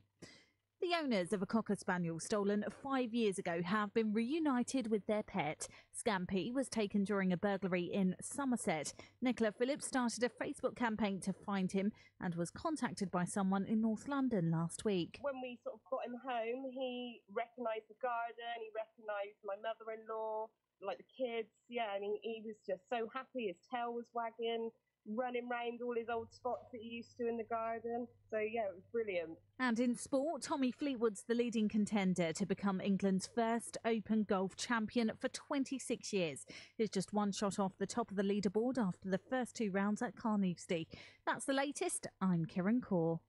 The owners of a Cocker Spaniel stolen 5 years ago have been reunited with their pet. Scampi was taken during a burglary in Somerset. Nicola Phillips started a Facebook campaign to find him and was contacted by someone in North London last week. When we sort of got him home, he recognised the garden, he recognised my mother-in-law, like the kids, yeah, and he was just so happy. His tail was wagging, running round all his old spots that he used to in the garden. So, yeah, it was brilliant. And in sport, Tommy Fleetwood's the leading contender to become England's first Open golf champion for 26 years. He's just one shot off the top of the leaderboard after the first 2 rounds at Carnoustie. That's the latest. I'm Kieran Kaur.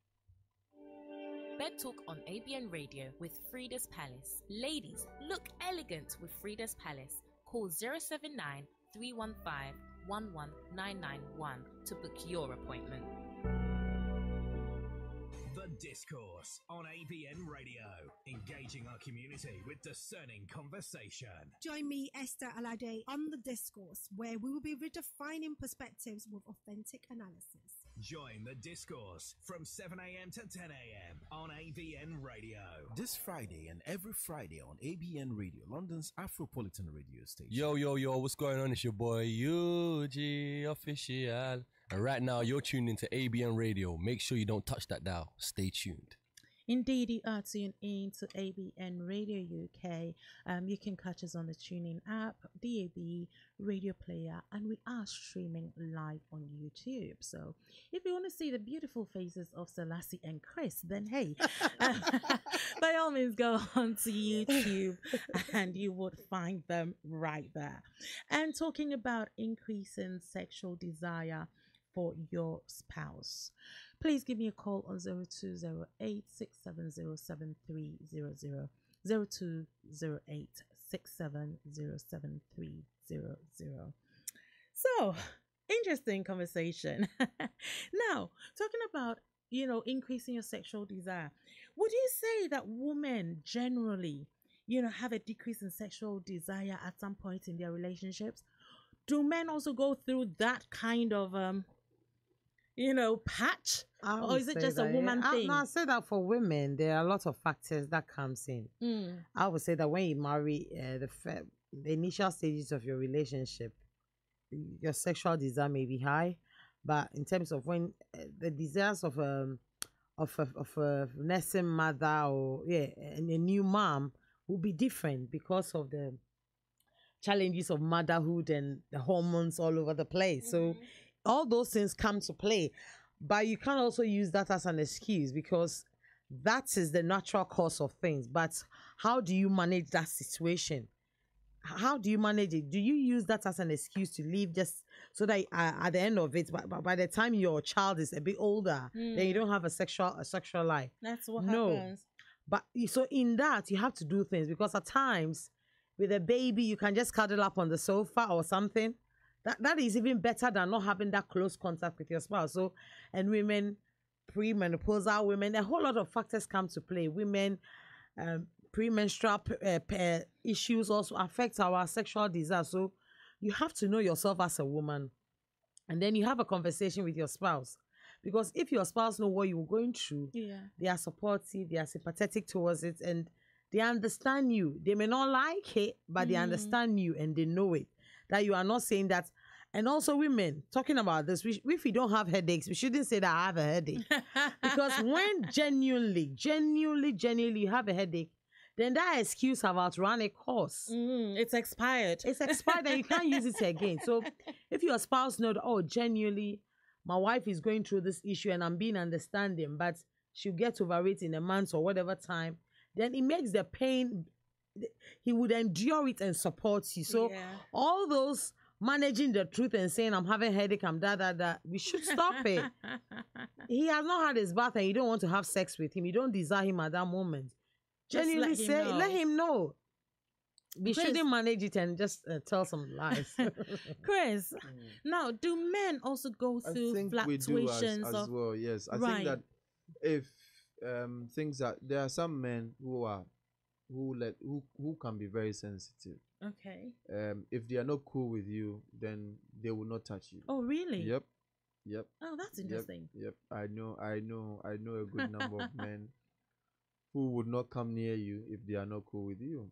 Bedtalk on ABN Radio with Frida's Palace. Ladies, look elegant with Frida's Palace. Call 079 315 11991 to book your appointment. The Discourse on ABN Radio, engaging our community with discerning conversation. Join me, Esther Alade, on The Discourse, where we will be redefining perspectives with authentic analysis. Join The Discourse from 7 a.m. to 10 a.m. on ABN Radio. This Friday and every Friday on ABN Radio, London's Afropolitan radio station. Yo, what's going on? It's your boy UG Official. And right now, you're tuned into ABN Radio. Make sure you don't touch that dial. Stay tuned. Indeed, you are tuned in to ABN Radio UK. You can catch us on the TuneIn app, DAB, Radio Player, and we are streaming live on YouTube. So if you want to see the beautiful faces of Selassie and Chris, then hey, by all means go on to YouTube and you would find them right there. And talking about increasing sexual desire for your spouse, please give me a call on 0208 6707300, 0208 6707300. So, interesting conversation. Now, talking about, increasing your sexual desire, would you say that women generally, have a decrease in sexual desire at some point in their relationships? Do men also go through that kind of patch, or is it just a woman thing? No, I say that for women, there are a lot of factors that comes in. I would say that when you marry, the initial stages of your relationship, your sexual desire may be high, but in terms of when the desires of a nursing mother or and a new mom will be different because of the challenges of motherhood and the hormones all over the place. So all those things come to play, but you can also use that as an excuse because that is the natural course of things. But how do you manage that situation? How do you manage it? Do you use that as an excuse to leave just so that at the end of it, but by the time your child is a bit older, then you don't have a sexual life? That's what happens. But so in that, you have to do things because at times with a baby, you can just cuddle up on the sofa or something. That is even better than not having that close contact with your spouse. So, and women, premenopausal women, a whole lot of factors come to play. Women, premenstrual issues also affect our sexual desire. So you have to know yourself as a woman. And then you have a conversation with your spouse. Because if your spouse know what you're going through, they are supportive, they are sympathetic towards it, and they understand you. They may not like it, but they understand you and they know it. That you are not saying that. And also women, talking about this, if we don't have headaches, we shouldn't say that I have a headache. Because when genuinely you have a headache, then that excuse have outrun a course. It's expired. It's expired and you can't use it again. So if your spouse knows, genuinely, my wife is going through this issue and I'm being understanding, but she'll get over it in a month or whatever time, then it makes the pain, he would endure it and support you. So all those managing the truth and saying I'm having a headache, I'm we should stop it. He has not had his bath and you don't want to have sex with him. You don't desire him at that moment. Genuinely say, let him know. We shouldn't manage it and just tell some lies. Chris, now do men also go through fluctuations as well? Yes, I think that if things that there are some men who can be very sensitive. Okay. If they are not cool with you, then they will not touch you. Oh, really? Yep. Oh, that's interesting. Yep. I know a good number of men who would not come near you if they are not cool with you.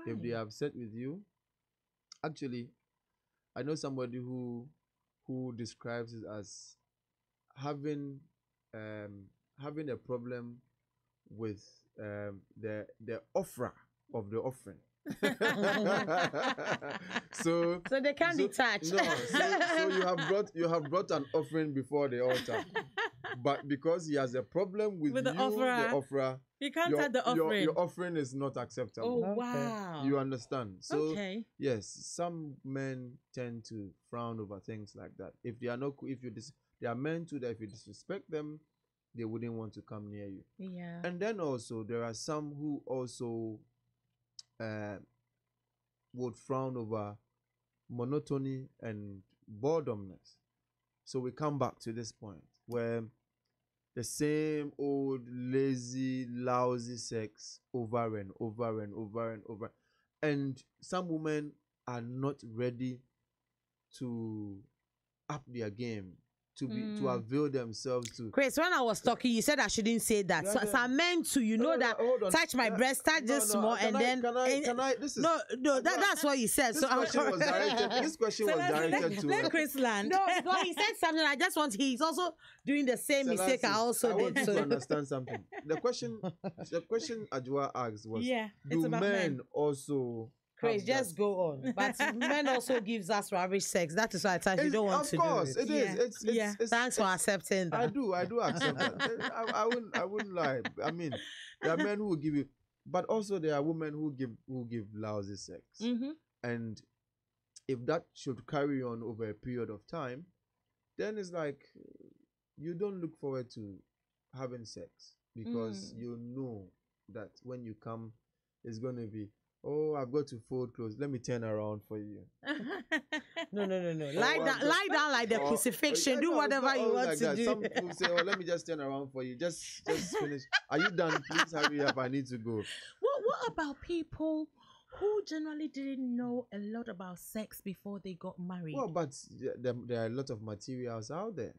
If they are upset with you, actually, I know somebody who describes it as having having a problem with the offerer of the offering. so they can't detach. No, so you have brought an offering before the altar, but because he has a problem with the offerer, you can't have the offering. Your offering is not acceptable. Oh wow! You understand? So okay. Yes, some men tend to frown over things like that. If they are not, they are meant to that. If you disrespect them, they wouldn't want to come near you. Yeah. And then also there are some who also would frown over monotony and boredomness. So we come back to this point where the same old lazy, lousy sex over and over and over and over. And some women are not ready to up their game, to avail themselves to. Chris, when I was talking, you said I shouldn't say that. Yeah, so I meant to, touch my breast, touch this small, and then. Can I? This is that's what you said. This question was directed. This question was directed to. Let Chris land. No, he said something. I just want. He's also doing the same mistake I also did. I want you to understand something. The question Adwoa asked was, do men also? Chris, just go on. But men also gives us rubbish sex. That is why at times you don't want to do it. Of course, it is. It's, thanks for accepting that. I do accept that. I wouldn't lie. I mean, there are men who will give you, but also there are women who give lousy sex. Mm-hmm. And if that should carry on over a period of time, then it's like you don't look forward to having sex because you know that when you come, it's going to be, oh, I've got to fold clothes. Let me turn around for you. No. Lie down like the crucifixion. Do whatever you want like to that. do. Some people say, oh, let me just turn around for you. Just finish. Are you done? Please hurry up. I need to go. What about people who generally didn't know a lot about sex before they got married? Well, but there are a lot of materials out there.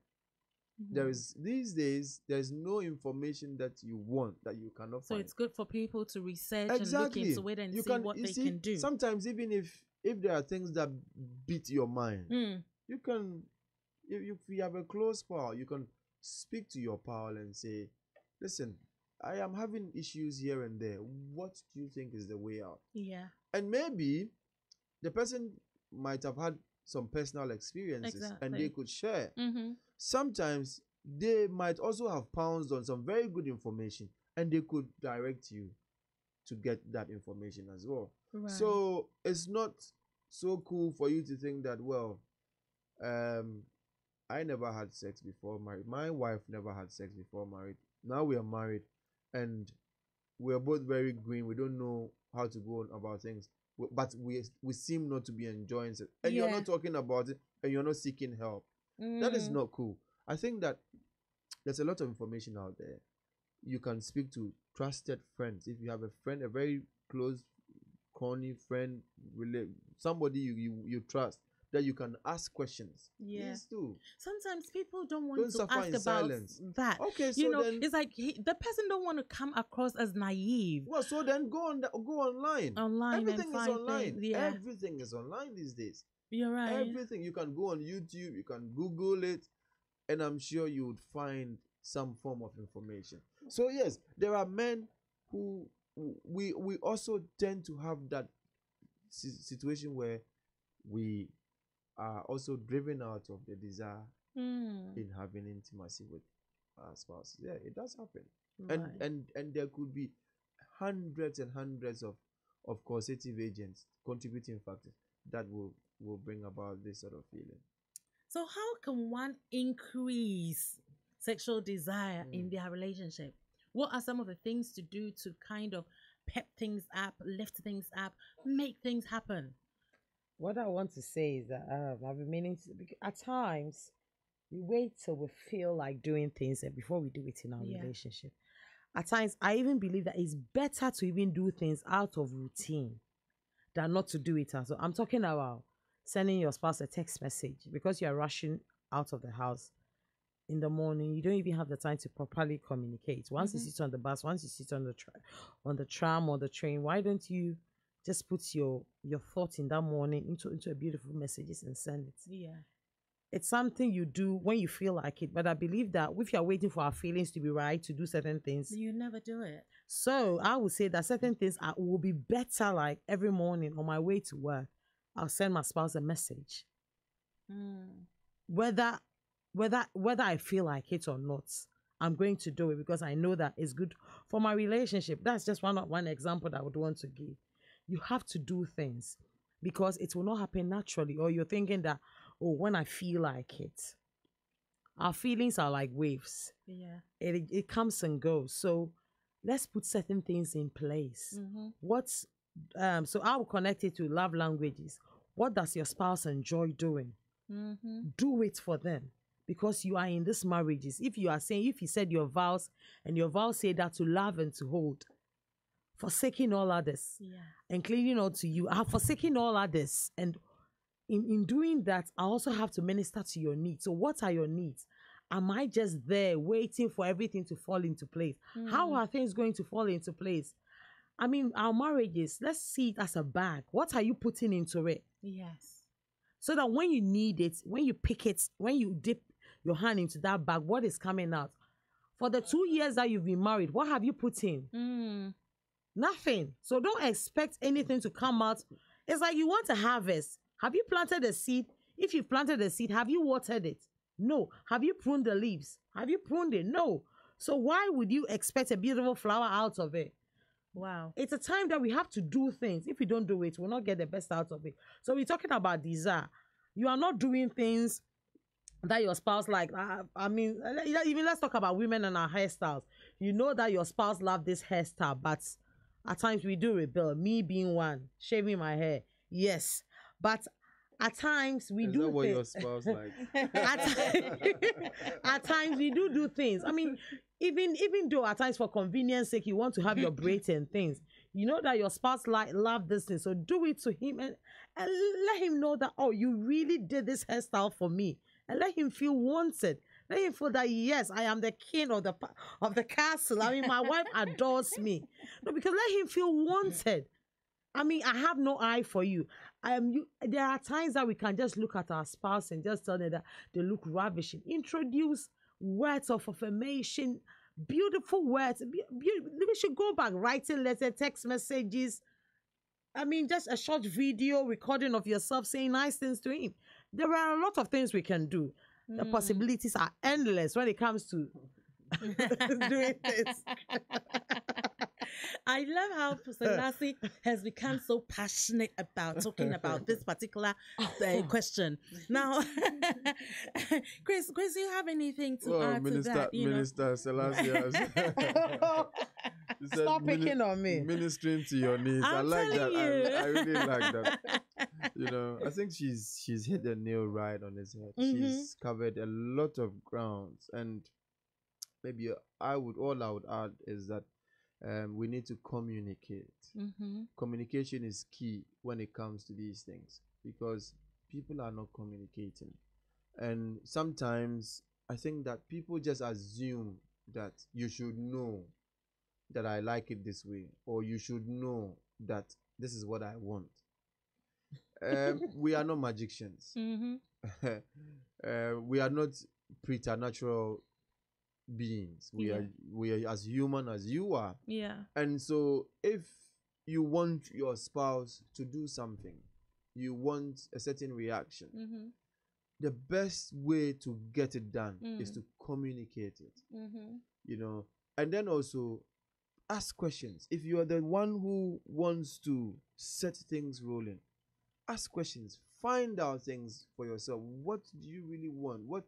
There is these days. There's no information that you want that you cannot find. So it's good for people to research and look into it and see what they can do. Sometimes even if there are things that beat your mind, you can, if you have a close pal, you can speak to your pal and say, listen, I am having issues here and there. What do you think is the way out? Yeah. And maybe the person might have had some personal experiences and they could share. Sometimes they might also have pounced on some very good information and they could direct you to get that information as well. Right. So it's not so cool for you to think that, well, I never had sex before married. My wife never had sex before married. Now we are married and we are both very green. We don't know how to go on about things, but we seem not to be enjoying it. And you're not talking about it and you're not seeking help. That is not cool. I think that there's a lot of information out there. You can speak to trusted friends. If you have a friend, a very close, corny friend, somebody you trust, that you can ask questions. Yes, too. Sometimes people don't want to ask about silence. that. Okay, so then it's like the person don't want to come across as naive. Well, so then go online. Everything is online. Everything is online these days. You're right. Everything. You can go on YouTube, you can Google it, and I'm sure you would find some form of information. So yes, there are men who we also tend to have that situation where we are also driven out of the desire in having intimacy with our spouse. Yeah, it does happen. Right. And there could be hundreds and hundreds of causative agents, contributing factors that will bring about this sort of feeling. So how can one increase sexual desire in their relationship? What are some of the things to do to kind of pep things up, lift things up, make things happen? What I want to say is that I've been meaning to, at times we wait till we feel like doing things before we do it in our relationship. At times, I even believe that it's better to even do things out of routine than not to do it. So I'm talking about sending your spouse a text message because you're rushing out of the house. in the morning, you don't even have the time to properly communicate. Once you sit on the bus, once you sit on the tram or the train, why don't you just put your thoughts in that morning into a beautiful messages and send it? Yeah. It's something you do when you feel like it. But I believe that if you're waiting for our feelings to be right to do certain things, You never do it. so I would say that certain things will be better. Like every morning on my way to work, I'll send my spouse a message, whether I feel like it or not. I'm going to do it because I know that it's good for my relationship. That's just one example that I would want to give. You have to do things because it will not happen naturally. Or you're thinking that, oh, when I feel like it. Our feelings are like waves. Yeah. It comes and goes. So let's put certain things in place. So I will connect it to love languages. What does your spouse enjoy doing? Do it for them. Because you are in these marriages. If you said your vows and your vows say that to love and to hold, forsaking all others, and clinging on to you, I have forsaken all others. And in doing that, I also have to minister to your needs. So what are your needs? Am I just there waiting for everything to fall into place? How are things going to fall into place? I mean, our marriages, let's see it as a bag. What are you putting into it? Yes. So that when you need it, when you pick it, when you dip your hand into that bag, what is coming out? For the 2 years that you've been married, what have you put in? Nothing. So don't expect anything to come out. It's like you want to harvest. Have you planted a seed? If you've planted a seed, have you watered it? No. Have you pruned the leaves? Have you pruned it? No. So why would you expect a beautiful flower out of it? Wow. It's a time that we have to do things. If we don't do it, we'll not get the best out of it. So we're talking about desire. You are not doing things that your spouse like. I mean, even let's talk about women and our hairstyles. You know that your spouse loves this hairstyle, but at times we do rebel. Me being one, shaving my hair, yes. But at times we do. Is that what your things. spouse like? At times we do things. I mean, even though at times for convenience sake you want to have your braids and things, you know that your spouse love this thing, so do it to him and let him know that, oh, you really did this hairstyle for me, and let him feel wanted. Let him feel that, yes, I am the king of the castle. I mean, my wife adores me. No, because let him feel wanted. I mean, I have no eye for you. There are times that we can just look at our spouse and just tell them that they look ravishing. Introduce words of affirmation, beautiful words. We should go back, writing letters, text messages. I mean, just a short video recording of yourself saying nice things to him. There are a lot of things we can do. The possibilities are endless when it comes to doing this. I love how Selassie has become so passionate about talking about this particular question. Now, Chris, do you have anything to add to that? Minister Selassie has Stop picking on me. Ministering to your needs. I like that. I really like that. I think she's hit the nail right on his head. She's covered a lot of grounds, and maybe all I would add is that we need to communicate. Communication is key when it comes to these things, because people are not communicating. And sometimes I think that people just assume that you should know that I like it this way, or you should know that this is what I want. We are not magicians. We are not preternatural beings. We are as human as you are. Yeah. And so if you want your spouse to do something, you want a certain reaction, the best way to get it done is to communicate it. And then also ask questions. If you are the one who wants to set things rolling, ask questions. Find out things for yourself. What do you really want? What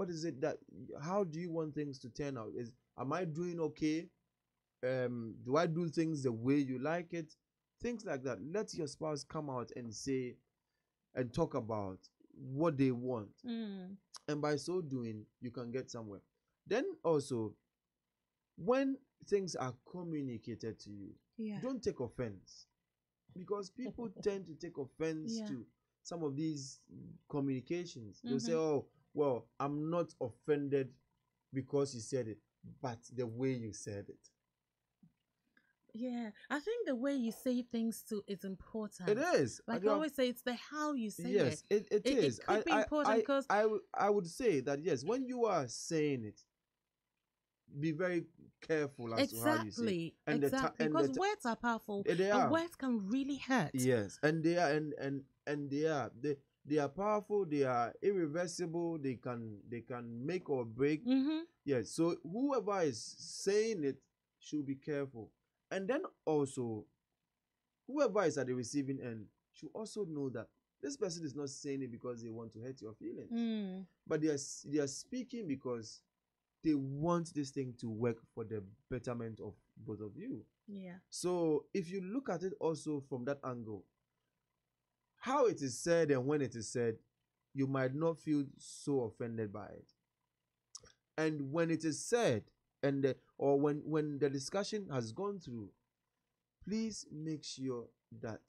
is it that, how do you want things to turn out? Am I doing okay? Do I do things the way you like it? Things like that. Let your spouse come out and say and talk about what they want. And by so doing, you can get somewhere. Then also, when things are communicated to you, don't take offense. Because people tend to take offense to some of these communications. They'll say, oh, well, I'm not offended because you said it, but the way you said it. Yeah, I think the way you say things too is important. It is. Like I always say, it's the how you say yes, it. it is. It could be important because I would say that yes, when you are saying it, be very careful as to how you say it. Exactly. Because words are powerful. They and are. words can really hurt. Yes, and they are, and they are powerful. They are irreversible. They can make or break. Yes. So whoever is saying it should be careful. And then also, whoever is at the receiving end should also know that this person is not saying it because they want to hurt your feelings, but they are speaking because they want this thing to work for the betterment of both of you. Yeah. So if you look at it also from that angle, how it is said and when it is said, you might not feel so offended by it. And when it is said, and or when the discussion has gone through, please make sure that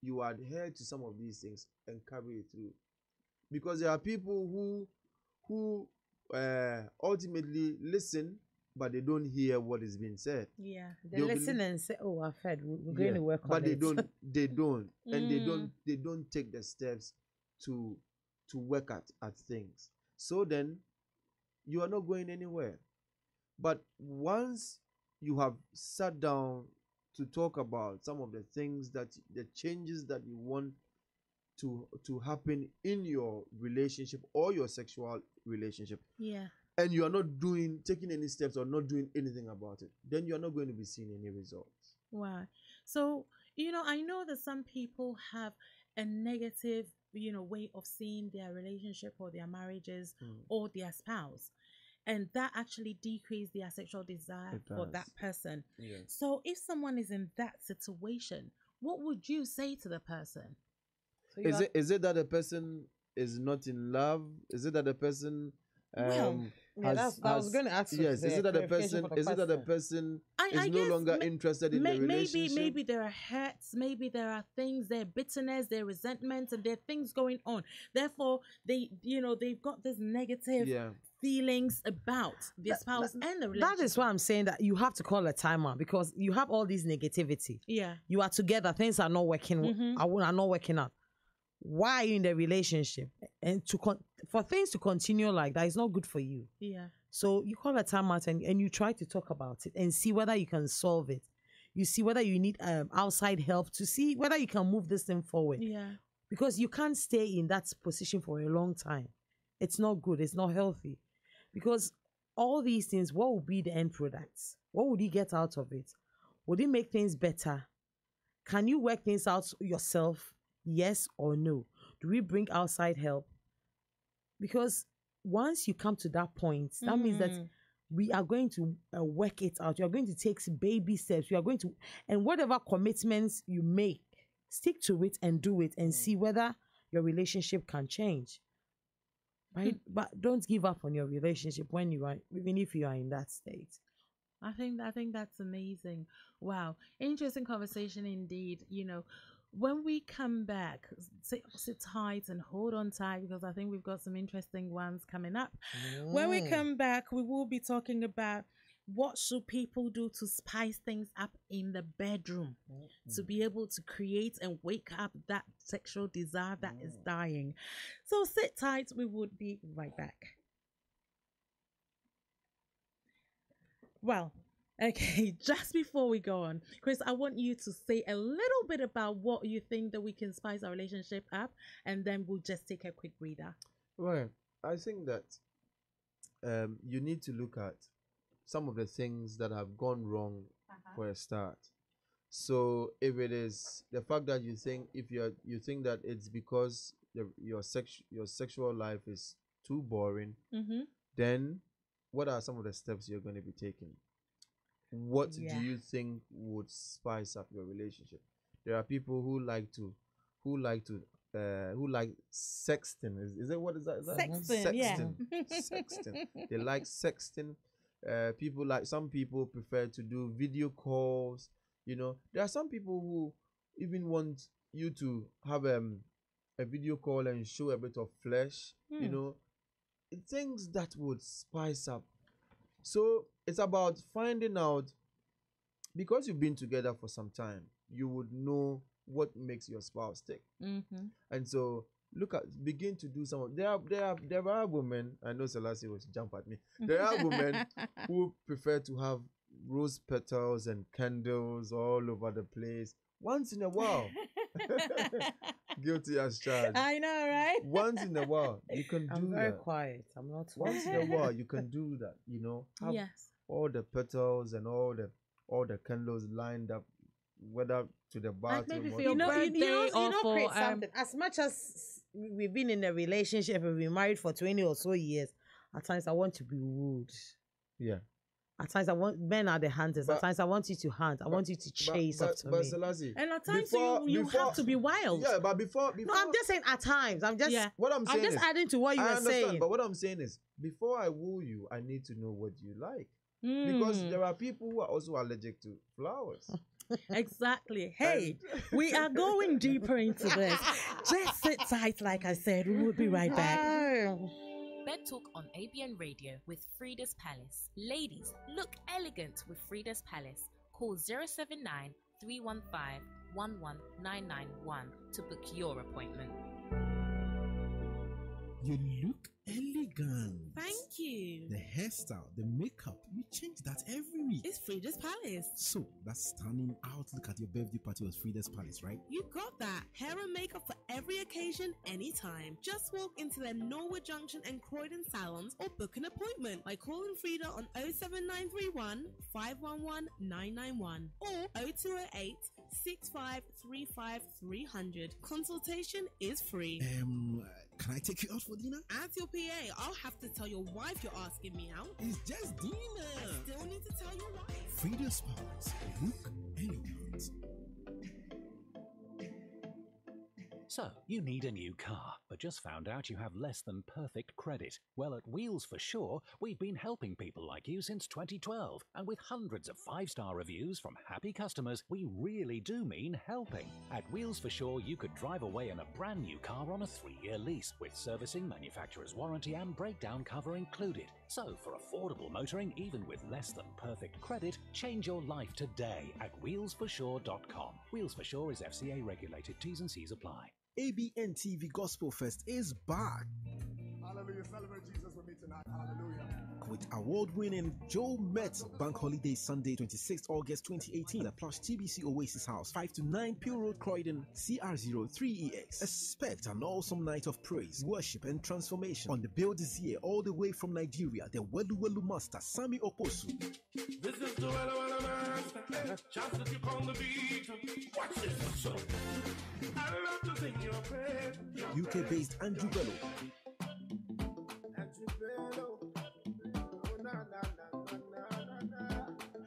you adhere to some of these things and carry it through, because there are people who ultimately listen, but they don't hear what is being said. Yeah, they listen and say, "Oh, I've heard. We're going to work on it." But they don't, and they don't take the steps to work at things. So then, you are not going anywhere. But once you have sat down to talk about some of the things the changes that you want to happen in your relationship or your sexual relationship, and you are not taking any steps or not doing anything about it, then you are not going to be seeing any results. Wow. So, I know that some people have a negative, way of seeing their relationship or their marriages or their spouse. And that actually decreases their sexual desire for that person. Yes. So if someone is in that situation, what would you say to the person? So is it that the person is not in love? Is it that the person I was going to ask you. Yes, is it that the person is no longer interested in the relationship? Maybe there are hurts, maybe there are things, there are bitterness, there are resentments, and there are things going on. Therefore, they've got this negative feelings about their spouse and the relationship. That is why I'm saying that you have to call a timeout, because you have all this negativity. Yeah. You are together, things are not working, are not working out. Why are you in the relationship? And for things to continue like that is not good for you. Yeah. So you call a timeout and you try to talk about it and see whether you can solve it. You see whether you need outside help to see whether you can move this thing forward. Yeah. Because you can't stay in that position for a long time. It's not good. It's not healthy. Because all these things, what would be the end products? What would you get out of it? Would it make things better? Can you work things out yourself? Yes or no? Do we bring outside help? Because once you come to that point, that means that we are going to work it out. You are going to take baby steps. We are going to, and whatever commitments you make, stick to it and do it and see whether your relationship can change. Right? But don't give up on your relationship when you are, even if you are in that state. I think that's amazing. Wow. Interesting conversation indeed. When we come back, sit tight and hold on tight, because I think we've got some interesting ones coming up. When we come back, we will be talking about what should people do to spice things up in the bedroom to be able to create and wake up that sexual desire that is dying. So sit tight. We would be right back. Well, okay, just before we go on, Chris, I want you to say a little bit about what you think that we can spice our relationship up, and then we'll just take a quick breather. Well, I think that you need to look at some of the things that have gone wrong for a start. So if it is the fact that you think that it's because your sexual life is too boring, then what are some of the steps you're going to be taking? What do you think would spice up your relationship? There are people who like sexting. Is it what is that? Sexting. Sexting. They like sexting. Some people prefer to do video calls. There are some people who even want you to have a video call and show a bit of flesh. Things that would spice up So it's about finding out, because you've been together for some time, you would know what makes your spouse tick. Mm-hmm. And so begin to do some of, there are women, I know Selassie was jump at me. There are women who prefer to have rose petals and candles all over the place once in a while. Guilty as charged. I know, right? Once in a while, you can do that. I'm very quiet. I'm not. Once in a while, you can do that. You know, have Yes. all the petals and all the candles lined up, whether to the bathroom maybe or for your birthday or for create something. As much as we've been in a relationship and we've been married for 20 or so years, at times I want to be rude. Yeah. At times I want, men are the hunters. At times I want you to hunt. I want you to chase after me. Selassie, And at times you have to be wild. Yeah, but before No, I'm just saying at times. what I'm saying just is, adding to what you I were understand, saying. but what I'm saying is, before I woo you, I need to know what you like. Because there are people who are also allergic to flowers. Exactly. Hey, we are going deeper into this. Just sit tight, like I said. We will be right back. Bedtalk on ABN Radio with Frida's Palace. Ladies, look elegant with Frida's Palace. Call 079 315 11991 to book your appointment. You look elegant. Thank you. The hairstyle, the makeup, you change that every week. It's Frida's Palace. So, that standing out look at your birthday party was Frida's Palace, right? You got that. Hair and makeup for every occasion, anytime. Just walk into their Norwood Junction and Croydon salons or book an appointment by calling Frida on 07931 511 991 or 0208 6535 300. Consultation is free. Can I take you out for dinner? As your PA, I'll have to tell your wife you're asking me out. It's just dinner. I still need to tell your wife. Frida's Palace. Look elegant. So, you need a new car, but just found out you have less than perfect credit. Well, at Wheels for Sure, we've been helping people like you since 2012. And with hundreds of 5-star reviews from happy customers, we really do mean helping. At Wheels for Sure, you could drive away in a brand new car on a 3-year lease, with servicing, manufacturer's warranty and breakdown cover included. So, for affordable motoring, even with less than perfect credit, change your life today at wheelsforsure.com. Wheels for Sure is FCA regulated. T's and C's apply. ABN TV Gospel Fest is back. Hallelujah. Celebrate Jesus with me tonight. Hallelujah. With award-winning Joe Met Bank Holiday Sunday, 26th August 2018 at Plush TBC Oasis House, 5 to 9 Pure Road, Croydon, CR03EX. Expect an awesome night of praise, worship, and transformation. On the bill this year, all the way from Nigeria, the Welu Welu Master, Sami Oposu. This is the Wella Wella Master. Just that you call the beat. Watch this. So, I love to sing your praise. UK-based Andrew Bello.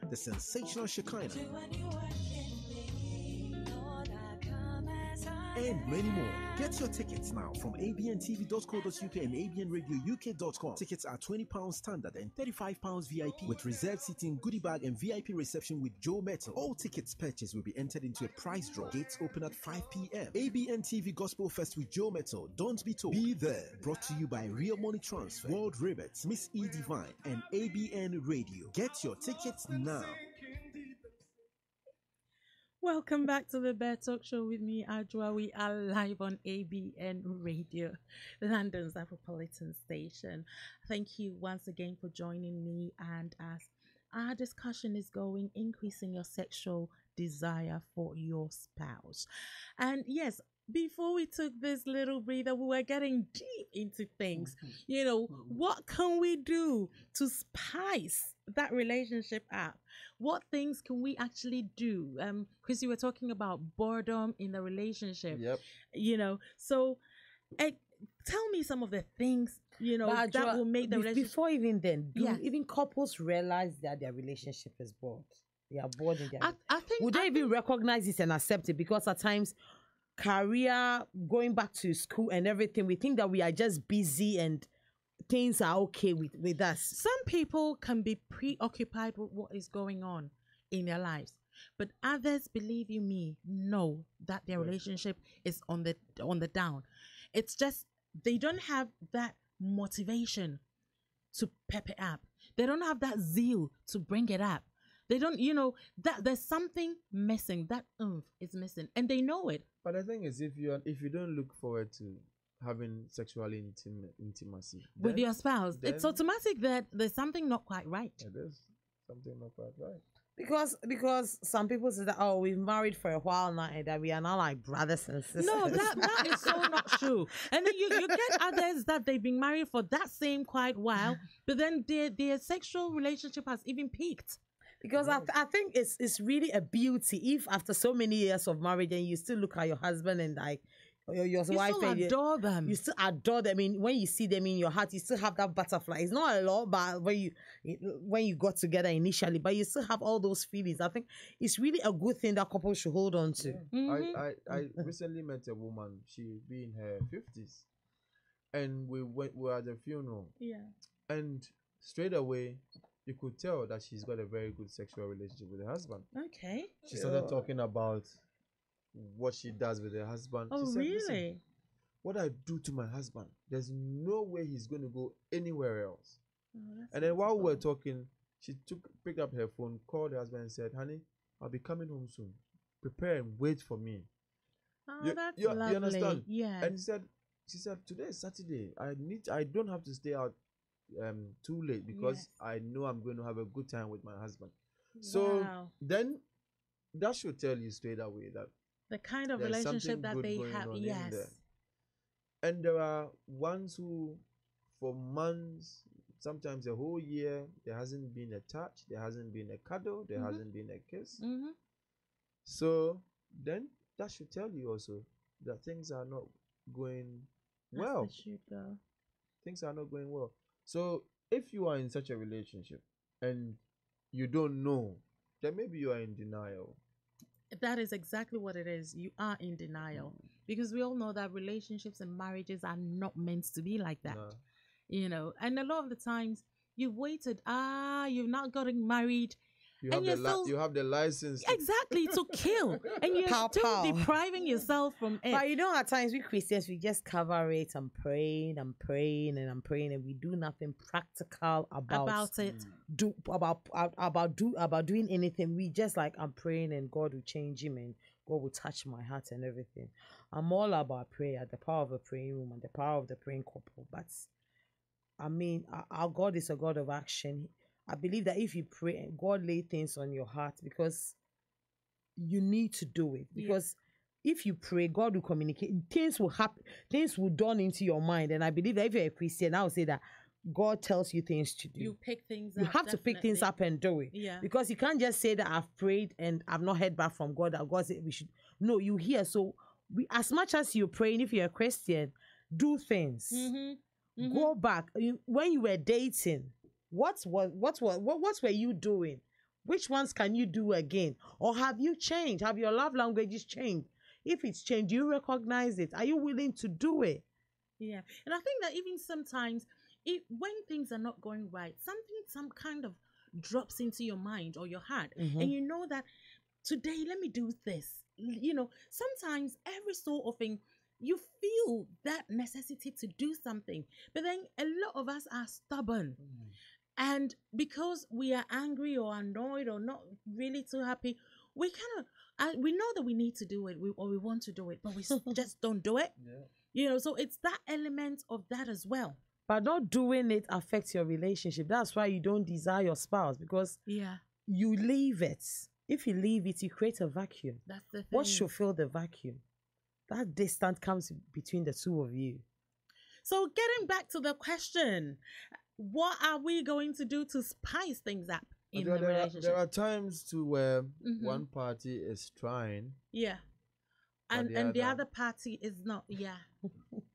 The sensational Shekinah. And many more. Get your tickets now from abntv.co.uk and abnradiouk.com. Tickets are £20 standard and £35 VIP with reserved seating, goodie bag and VIP reception with Joe Metal. All tickets purchased will be entered into a prize draw. Gates open at 5 p.m. ABN TV Gospel Fest with Joe Metal. Don't be told. Be there. Brought to you by Real Money Transfer, World Ribbits, Miss E Divine and ABN Radio. Get your tickets now. Welcome back to the Bedtalk Show with me, Adwoa. We are live on ABN Radio, London's Afropolitan station. Thank you once again for joining me. And as our discussion is going, increasing your sexual desire for your spouse. And yes, before we took this little breather, we were getting deep into things. You know, what can we do to spice that relationship up? What things can we actually do? Because you were talking about boredom in the relationship. Yep. You know, so tell me some of the things, you know, But that will make the relationship. Before even then, do Yeah. even couples realize that their relationship is bored? They are bored in their I think would they even recognize it and accept it? Because at times, career, going back to school and everything, we think that we are just busy and things are okay with us. Some people can be preoccupied with what is going on in their lives, but others, believe you me, know that their relationship is on the down. It's just they don't have that motivation to pep it up. They don't have that zeal to bring it up. They don't, that there's something missing. That oomph is missing, and they know it. But the thing is, if you don't look forward to having sexual intimacy with your spouse, it's automatic that there's something not quite right. It is something not quite right. Because some people say that, oh, we've married for a while now and that we are now like brothers and sisters. No, that is so not true. And then you get others that they've been married for that same quite while, but then their sexual relationship has even peaked. Because I think it's really a beauty if after so many years of marriage and you still look at your husband and like your wife still and adore them. You still adore them. I mean, when you see them in your heart, you still have that butterfly. It's not a lot, but when you got together initially, but you still have all those feelings. I think it's really a good thing that couples should hold on to. Yeah. I recently met a woman. She be in her 50s, and we were at the funeral. Yeah. And straight away, you could tell that she's got a very good sexual relationship with her husband. Okay. She started talking about what she does with her husband. Oh, she said, really? "Listen, what I do to my husband, there's no way he's going to go anywhere else." And then while we were talking, she picked up her phone, called her husband and said, "Honey, I'll be coming home soon. Prepare and wait for me." Oh, that's lovely. You understand? Yeah. And she said, "Today is Saturday. I don't have to stay out too late because I know I'm going to have a good time with my husband." So then that should tell you straight away that the kind of relationship that they have, yes. And there are ones who, for months, sometimes a whole year, there hasn't been a touch, there hasn't been a cuddle, there hasn't been a kiss. So then that should tell you also that things are not going well. As they should go. Things are not going well. So if you are in such a relationship and you don't know, then maybe you are in denial. That is exactly what it is. You are in denial because we all know that relationships and marriages are not meant to be like that. No. And a lot of the times you've waited, you've not gotten married. You have the license exactly to kill, and you're still depriving yourself from it. But at times we Christians, we just cover it. I'm praying, and we do nothing practical about it. About doing anything. We just like, I'm praying, and God will change him, and God will touch my heart and everything. I'm all about prayer, the power of a praying woman, the power of the praying couple. But I mean, our God is a God of action. I believe that if you pray, God lay things on your heart because you need to do it. Because if you pray, God will communicate. Things will happen. Things will dawn into your mind. And I believe that if you're a Christian, I would say that God tells you things to do. You pick things up. You have to pick things up and do it. Yeah. Because you can't just say that I've prayed and I've not heard back from God. That God said we should. No, you hear. So as much as you're praying, if you're a Christian, do things. Go back. When you were dating, what were you doing? Which ones can you do again? Or have you changed? Have your love languages changed? If it's changed, do you recognize it? Are you willing to do it? Yeah. And I think that even sometimes when things are not going right, some kind of drops into your mind or your heart. And you know that today, let me do this. Sometimes every so often you feel that necessity to do something. But then a lot of us are stubborn. And because we are angry or annoyed or not really too happy, we know that we need to do it or we want to do it, but we just don't do it. So it's that element of that as well. But not doing it affects your relationship. That's why you don't desire your spouse, because you leave it. If you leave it, you create a vacuum. That's the thing. What should fill the vacuum? That distance comes between the two of you. So getting back to the question, what are we going to do to spice things up in the relationship? There are times to where one party is trying. Yeah. And the other party is not. Yeah.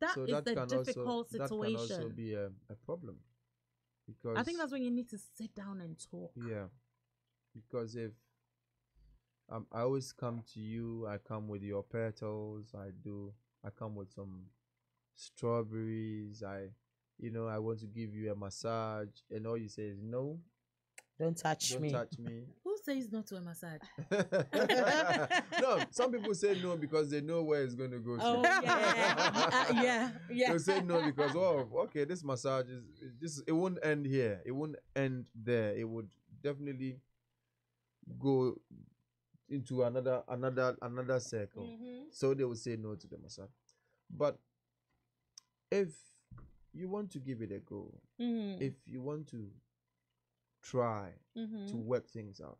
That is the difficult situation. That can also be a problem. Because I think that's when you need to sit down and talk. Yeah. Because if I always come to you, I come with your petals, I come with some strawberries, I want to give you a massage, and all you say is no, Don't touch Don't me. touch me. Who says no to a massage? No, some people say no because they know where it's going to go. Oh, yeah. They say no because, oh, okay, this massage it won't end here. It won't end there. It would definitely go into another circle. So they will say no to the massage. But if you want to give it a go, if you want to try to work things out,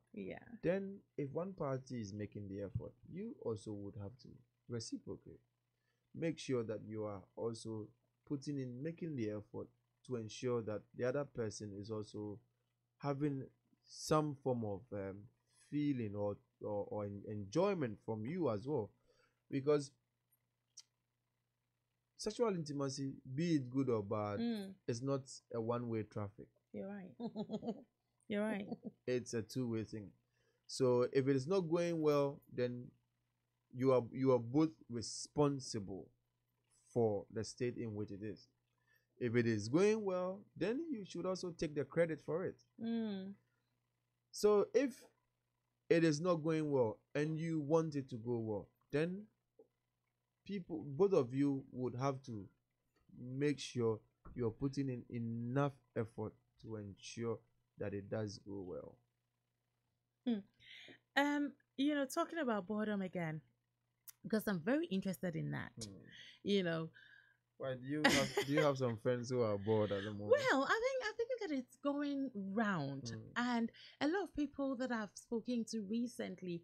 then if one party is making the effort, you also would have to reciprocate. Make sure that you are also making the effort to ensure that the other person is also having some form of feeling or enjoyment from you as well, because sexual intimacy, be it good or bad, is not a one-way traffic. You're right. You're right. It's a two-way thing. So if it is not going well, then you are both responsible for the state in which it is. If it is going well, then you should also take the credit for it. So if it is not going well and you want it to go well, then both of you would have to make sure you're putting in enough effort to ensure that it does go well. Talking about boredom again, because I'm very interested in that. Why do you have some friends who are bored at the moment? Well, I think that it's going round, and a lot of people that I've spoken to recently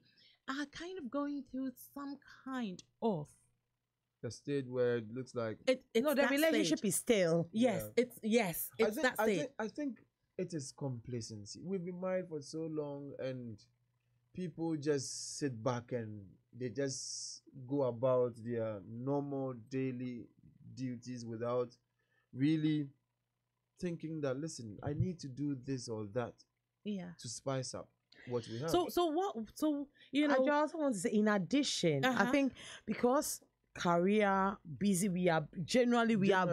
are kind of going through some kind of the stage where it looks like the relationship is stale. Yes, it's that stage. I think it is complacency. We've been married for so long, and people just sit back and they just go about their normal daily duties without really thinking that, listen, I need to do this or that to spice up what we have. I just also want to say, in addition, I think because career busy, we are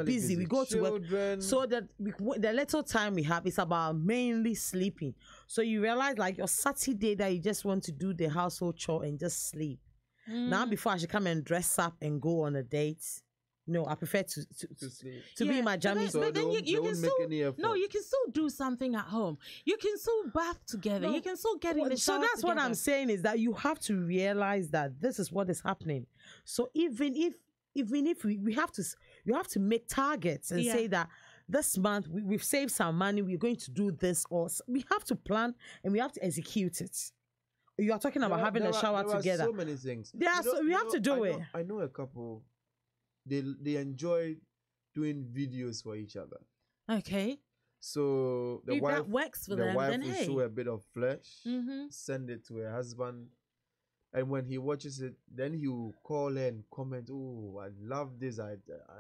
busy. We go to work, so that the little time we have is about mainly sleeping. So you realize, like, your Saturday that you just want to do the household chore and just sleep. Now, before I should come and dress up and go on a date, no, I prefer to sleep. To be in my jammies. But then you can still do something at home. You can still bath together. You can still get in the shower. So that's together. what I'm saying, is that you have to realize that this is what is happening. So even if we have to make targets and say that this month we've saved some money, we're going to do this, or we have to plan and we have to execute it. You are talking about having a shower together. There are so many things. We have to do it. I know a couple. They enjoy doing videos for each other. Okay. So the wife works for them. The wife then, will show a bit of flesh, send it to her husband, and when he watches it, then he will call her and comment, "Oh, I love this. I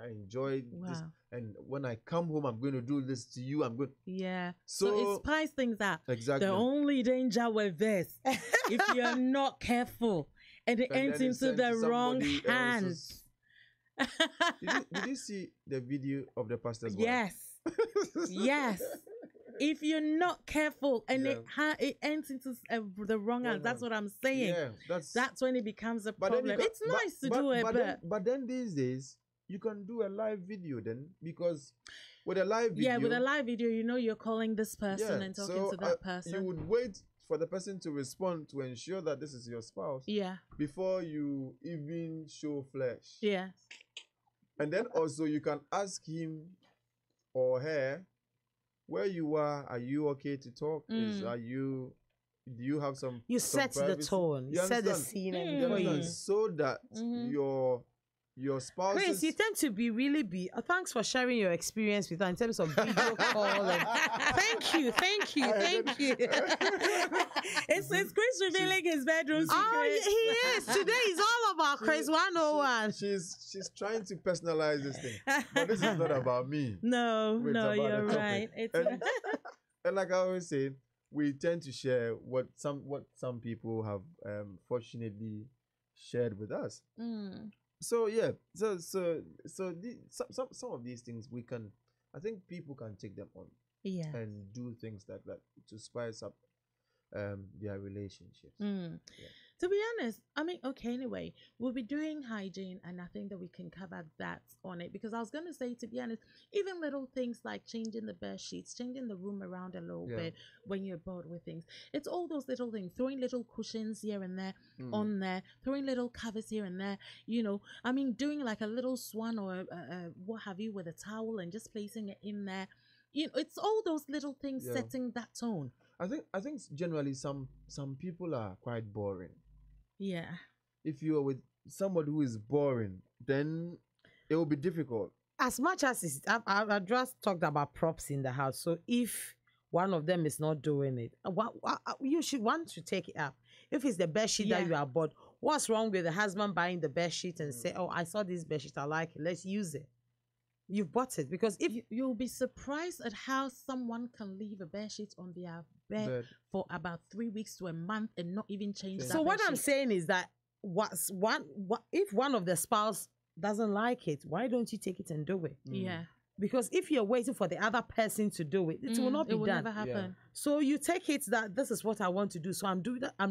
enjoy this. And when I come home, I'm going to do this to you. I'm good." Yeah. So it spices things up. Exactly. The only danger with this, if you're not careful, and it ends into the wrong hands. Did you see the video of the pastor's wife? Yes. Yes. If you're not careful and it ends into the wrong hands, that's what I'm saying. Yeah, that's when it becomes a problem. It's nice to do it, but then these days you can do a live video then, because with a live video, you're calling this person and talking to that person. You would wait for the person to respond to ensure that this is your spouse. Yeah. Before you even show flesh. Yeah. And then also you can ask him or her, where you are you okay to talk? Do you have some? You set the tone. You set the scene and so that your spouse. Chris, you tend to be really thanks for sharing your experience with us in terms of video call. Thank you. It's Chris revealing his bedroom secrets. Oh, he is. Today is all about Chris 101. She's trying to personalize this thing, but this is not about me. No, you're right. And like I always say, we tend to share what some people have fortunately shared with us. So yeah, so some of these things I think people can take them on. Yeah. and do things like that to spice up their relationships. Yeah. To be honest, I mean, okay, anyway, we'll be doing hygiene, and I think that we can cover that on it, because I was going to say, to be honest, even little things like changing the bed sheets, changing the room around a little bit when you're bored with things. It's all those little things, throwing little cushions here and there on there, throwing little covers here and there, you know, I mean, doing like a little swan or what have you with a towel and just placing it in there. You know, it's all those little things setting that tone. I think generally some people are quite boring. Yeah. If you are with somebody who is boring, then it will be difficult. As much as I just talked about props in the house. So if one of them is not doing it, you should want to take it up. If it's the bed sheet that you are bored, what's wrong with the husband buying the bed sheet and say, "Oh, I saw this bed sheet, I like it, let's use it." You've bought it, because if you'll be surprised at how someone can leave a bed sheet on their bed for about 3 weeks to a month and not even change that. So what I'm saying is that if one of the spouse doesn't like it, why don't you take it and do it? Yeah. Because if you're waiting for the other person to do it, it will not be done. It will never happen. So you take it that this is what I want to do. So I'm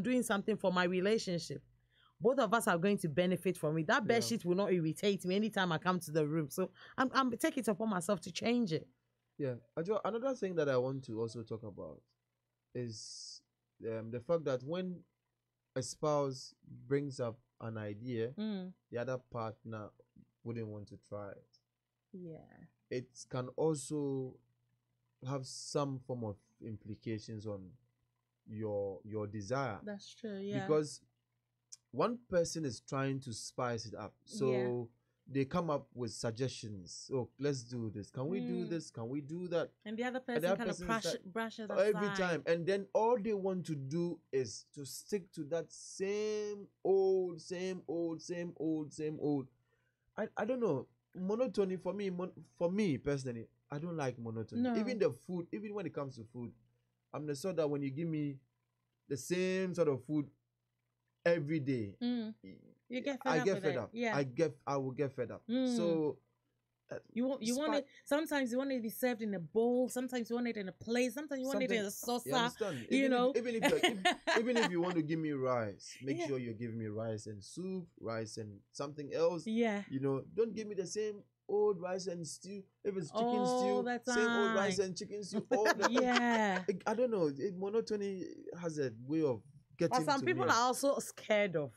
doing something for my relationship. Both of us are going to benefit from it. That bed sheet will not irritate me anytime I come to the room. So I'm taking it upon myself to change it. Yeah. Adwoa, another thing that I want to also talk about is the fact that when a spouse brings up an idea, the other partner wouldn't want to try it. Yeah. It can also have some form of implications on your desire. That's true, yeah. Because one person is trying to spice it up. So they come up with suggestions. Oh, let's do this. Can we do this? Can we do that? And the other person kind of brushes aside. Every time. And then all they want to do is to stick to that same old. I don't know. Monotony for me personally, I don't like monotony. No. Even the food, even when it comes to food, I'm the sort that when you give me the same sort of food every day, you get fed up. I get fed it. up. Yeah. I will get fed up. So you want it. Sometimes you want it to be served in a bowl. Sometimes you want it in a plate. Sometimes you want it in a saucer. You know. Even if you want to give me rice, make sure you give me rice and soup, rice and something else. Yeah. You know, don't give me the same old rice and stew. If it's chicken stew, same old rice and chicken stew. I don't know. Monotony has a way of getting. But some people are also scared of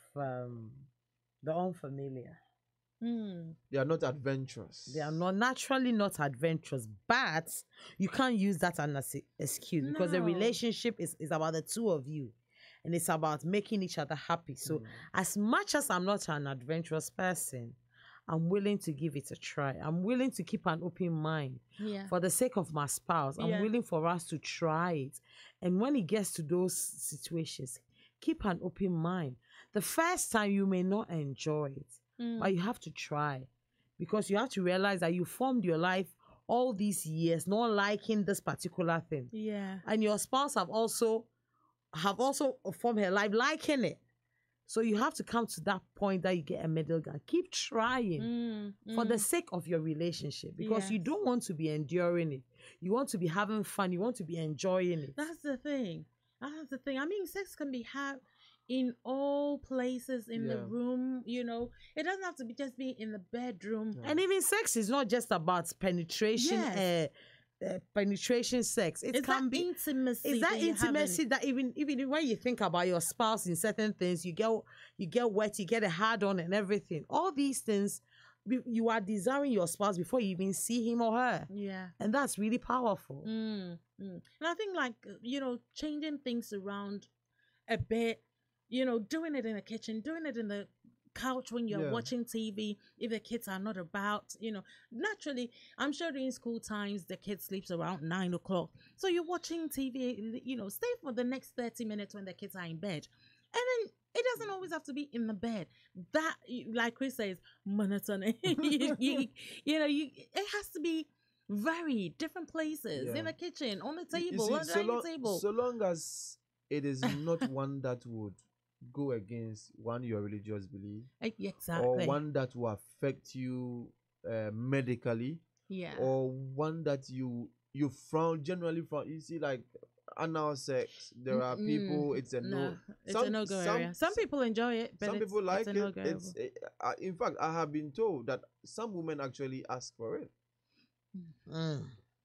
the unfamiliar. They are not adventurous. They are naturally not adventurous, but you can't use that as an excuse because the relationship is about the two of you, and it's about making each other happy. So as much as I'm not an adventurous person, I'm willing to give it a try. I'm willing to keep an open mind for the sake of my spouse. I'm willing for us to try it. And when it gets to those situations, keep an open mind. The first time you may not enjoy it, but you have to try, because you have to realize that you formed your life all these years not liking this particular thing. Yeah. And your spouse have also formed her life liking it. So you have to come to that point that you get a middle ground. Keep trying for the sake of your relationship, because you don't want to be enduring it. You want to be having fun. You want to be enjoying it. That's the thing. That's the thing. I mean, sex can be had in all places in the room, you know. It doesn't have to be just be in the bedroom. And even sex is not just about penetration. Penetration sex. It can be intimacy. It's that intimacy that even when you think about your spouse in certain things, you get wet, you get a hard on and everything. All these things, you are desiring your spouse before you even see him or her. Yeah. And that's really powerful. And I think, like, you know, changing things around a bit, you know, doing it in the kitchen, doing it in the couch when you're watching TV, if the kids are not about, you know. Naturally, I'm sure during school times the kid sleeps around 9 o'clock, so you're watching TV, you know, stay for the next 30 minutes when the kids are in bed. And then it doesn't always have to be in the bed. That, like Chris says, monotony. you know, it has to be very different places, in the kitchen, on the table, on the dining table. So long as it is not one that would go against your religious belief, exactly, or one that will affect you medically, or one that you you generally frown. You see, like anal sex. There are people. It's a no. It's a no-go area. Some people enjoy it, but some people like it's a no-go it. In fact, I have been told that some women actually ask for it.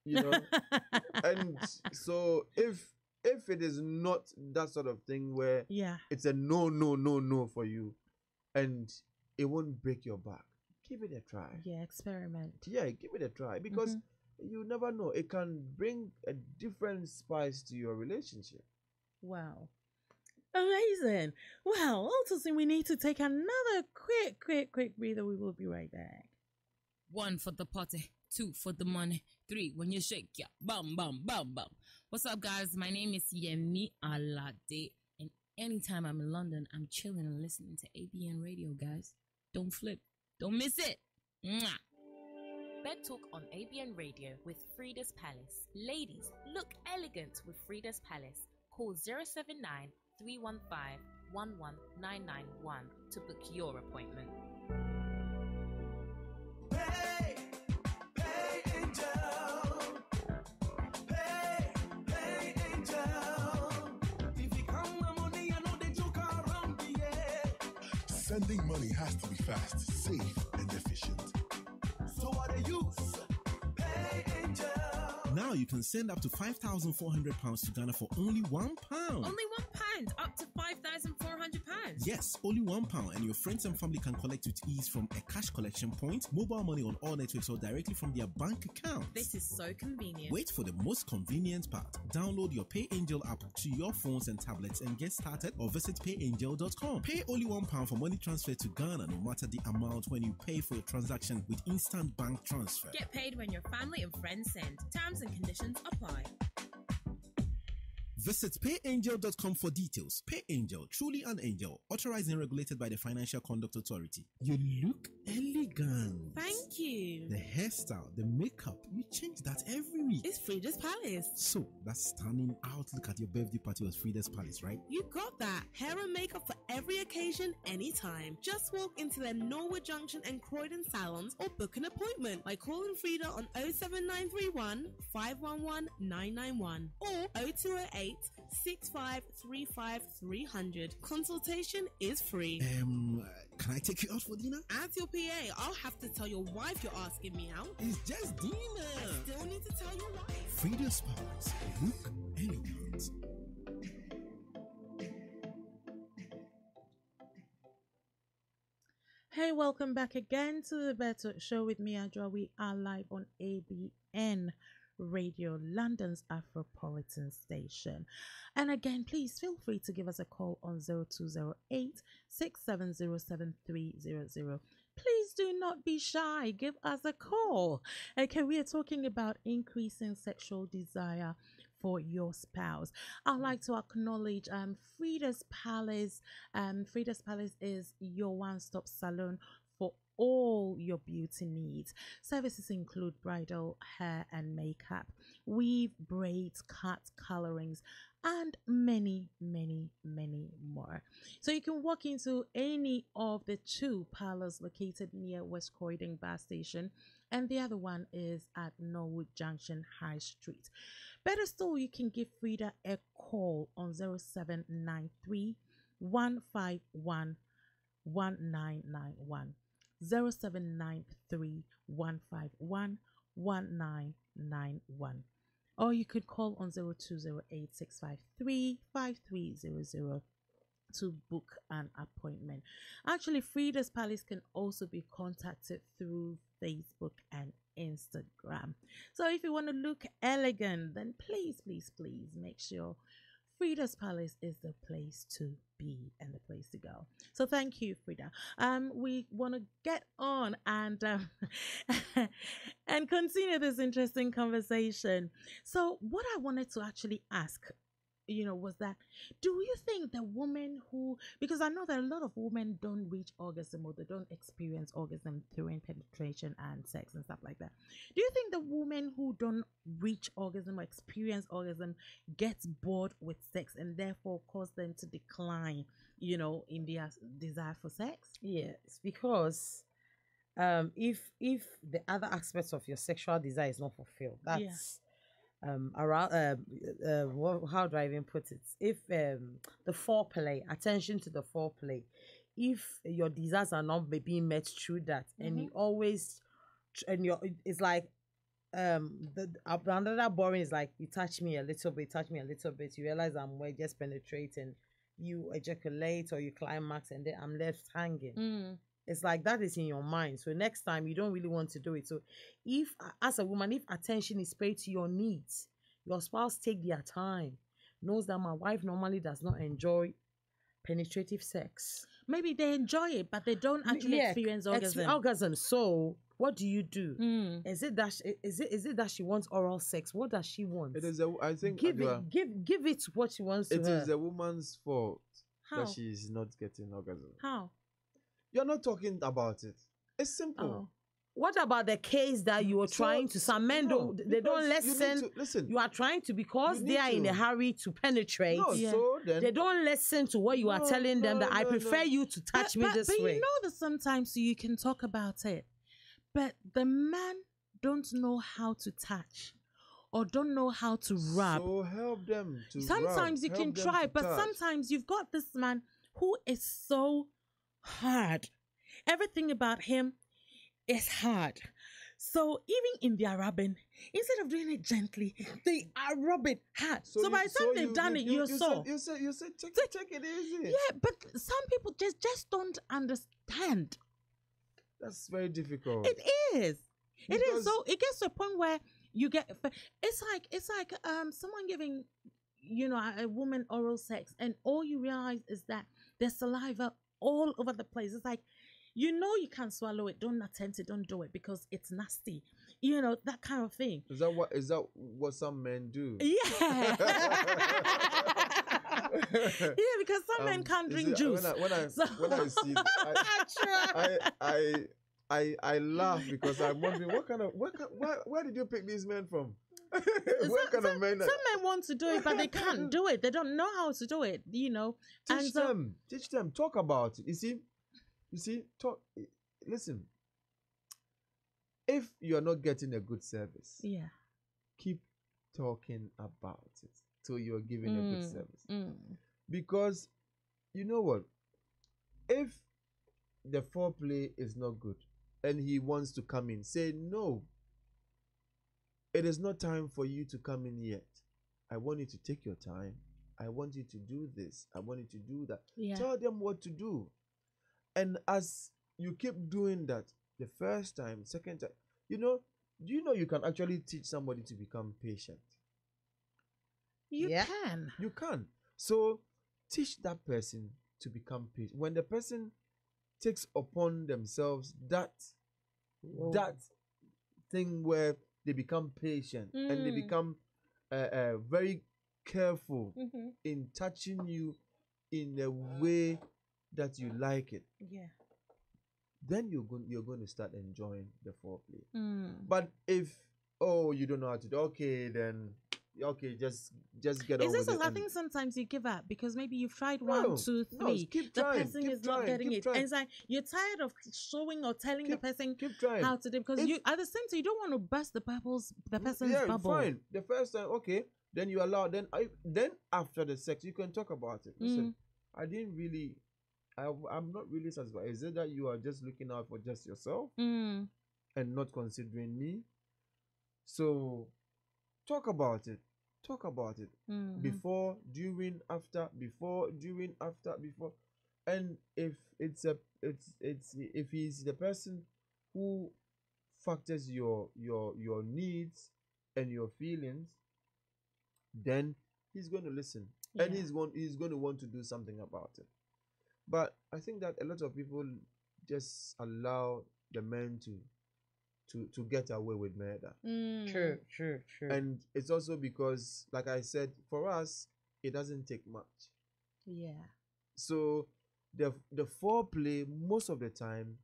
You know, and so if it is not that sort of thing where it's a no for you, and it won't break your back, give it a try. Yeah, experiment. Yeah, give it a try, because you never know. It can bring a different spice to your relationship. Wow. Amazing. Well, also, we need to take another quick breather. We will be right back. 1 for the party, 2 for the money, 3 when you shake, yeah, bam, bam, bam, bam. What's up, guys? My name is Yemi Alade, and anytime I'm in London, I'm chilling and listening to ABN Radio, guys. Don't flip. Don't miss it. Mwah. Bedtalk on ABN Radio with Frida's Palace. Ladies, look elegant with Frida's Palace. Call 079 315 11991 to book your appointment. Sending money has to be fast, safe, and efficient. So what are you? Pay Angel. Now you can send up to £5,400 to Ghana for only £1. Only £1? Up to £5,400? Yes, only £1, and your friends and family can collect with ease from a cash collection point, mobile money on all networks, or directly from their bank account. This is so convenient. Wait for the most convenient part. Download your Pay Angel app to your phones and tablets and get started, or visit payangel.com. Pay only £1 for money transfer to Ghana, no matter the amount, when you pay for your transaction with instant bank transfer. Get paid when your family and friends send. Terms and conditions apply. Visit payangel.com for details. PayAngel, truly an angel. Authorized and regulated by the Financial Conduct Authority. You look elegant. Thank you. The hairstyle, the makeup, you change that every week. It's Frida's Palace. So, that standing out look at your birthday party was Frida's Palace, right? You got that. Hair and makeup for every occasion, anytime. Just walk into their Norwood Junction and Croydon salons or book an appointment by calling Frida on 07931 511 991 or 0208 6535 300. Consultation is free. Can I take you out for dinner? As your PA, I'll have to tell your wife you're asking me out. It's just dinner. I still need to tell your wife. Frida's Palace. Look elegant. Hey, welcome back again to the Bedtalk Show with me, Adwoa. We are live on ABN Radio, London's Afropolitan station. And again, please feel free to give us a call on 0208 6707300. Please do not be shy. Give us a call. Okay, we are talking about increasing sexual desire for your spouse. I'd like to acknowledge Frida's Palace. Frida's Palace is your one-stop salon for all your beauty needs. Services include bridal hair and makeup, weave, braids, cut, colorings, and many more. So you can walk into any of the 2 parlors located near West Croydon Bus Station, and the other one is at Norwood Junction High Street. Better still, you can give Frida a call on 0793 151 1991. 0793 151 1991, or you could call on 0208 653 5300 to book an appointment. Actually, Frida's Palace can also be contacted through Facebook and Instagram. So if you want to look elegant, then please make sure Frida's Palace is the place to be and the place to go. So thank you, Frida. We want to get on and and continue this interesting conversation. So what I wanted to actually ask, was that, do you think the woman who, because I know that a lot of women don't reach orgasm, or they don't experience orgasm during penetration and sex and stuff like that. Do you think the women who don't reach orgasm or experience orgasm gets bored with sex and therefore cause them to decline, in their desire for sex? Yes, because if the other aspects of your sexual desire is not fulfilled, that's around how do I even put it? If the foreplay, attention to the foreplay, if your desires are not being met through that, and you always it's like another boring is like you touch me a little bit, you realize we're just penetrating, you ejaculate or you climax, and then I'm left hanging. It's like that is in your mind. So next time you don't really want to do it. So if, as a woman, if attention is paid to your needs, your spouse take their time, knows that my wife normally does not enjoy penetrative sex. Maybe they enjoy it, but they don't actually experience orgasm. So what do you do? Is it that she wants oral sex? What does she want? It is I think give it what she wants to It her. is a woman's fault How? that she is not getting orgasm. How? You're not talking about it. It's simple. What about the case that you are trying to? Some men don't listen. Listen. You are trying to, because they are in a hurry to penetrate. No, so then they don't listen to what you are telling them. That I prefer you to touch me this way. But you know that sometimes you can talk about it, but the man don't know how to touch or don't know how to rub. So help them to Sometimes you can try, but sometimes you've got this man who is so hard. Everything about him is hard. So even in their rubbing, instead of doing it gently, they are rubbing hard. So by the time they've done it, you're so. You said take it easy. Yeah, but some people just don't understand. That's very difficult. It is. It is. So it gets to a point where you get. It's like someone giving, a woman oral sex, and all you realize is that there's saliva all over the place. It's like, you can't swallow it. Don't attempt it. Don't do it because it's nasty. That kind of thing. Is that what some men do? Yeah. Yeah, because some men can't drink juice. When I see I laugh because I'm wondering where did you pick these men from? What kind of men? Some men want to do it, but they can't do it. They don't know how to do it. Teach them. Talk about it. You see, talk. Listen. If you are not getting a good service, keep talking about it till you are giving a good service. Because you know what? If the foreplay is not good and he wants to come in, say no. It is not time for you to come in yet. I want you to take your time. I want you to do this. I want you to do that. Yeah. Tell them what to do. And as you keep doing that, the first time, second time, do you know you can actually teach somebody to become patient? You can. You can. So teach that person to become patient. When the person takes upon themselves that thing where they become patient and they become very careful in touching you in a way that you like it. Yeah. Then you're going to start enjoying the foreplay. But if you don't know how to do, just get on with it. I think sometimes you give up because maybe you've tried 1, 2, 3. The person is not getting it. And it's like you're tired of showing or telling the person how to do it, because you at the same time you don't want to burst the person's bubble. Fine. The first time, then you allow. Then after the sex, you can talk about it. Listen, I'm not really satisfied. Is it that you are just looking out for just yourself and not considering me? So talk about it. Before, during, after, before, during, after, before. And if if he's the person who factors your needs and your feelings, then he's going to listen. And he's going to want to do something about it. But I think that a lot of people just allow the men to get away with murder. True. And it's also because, like I said, for us, it doesn't take much. Yeah. So the foreplay most of the time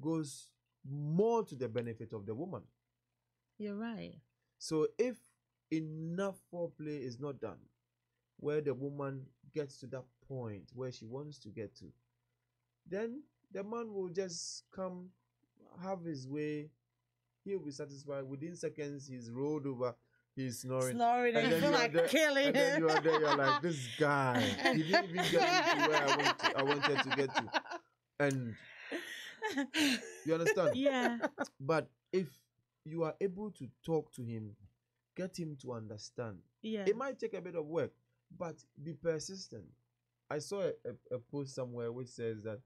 goes more to the benefit of the woman. You're right. So if enough foreplay is not done, where the woman gets to that point where she wants to get to, then the man will just come, have his way. He'll be satisfied. Within seconds, he's rolled over. he's snoring. Snoring and you feel like killing and then him. you are there, you're like, this guy, he didn't even get me to where I wanted to get to. And you understand? Yeah. But if you are able to talk to him, get him to understand. Yeah. It might take a bit of work, but be persistent. I saw a post somewhere which says that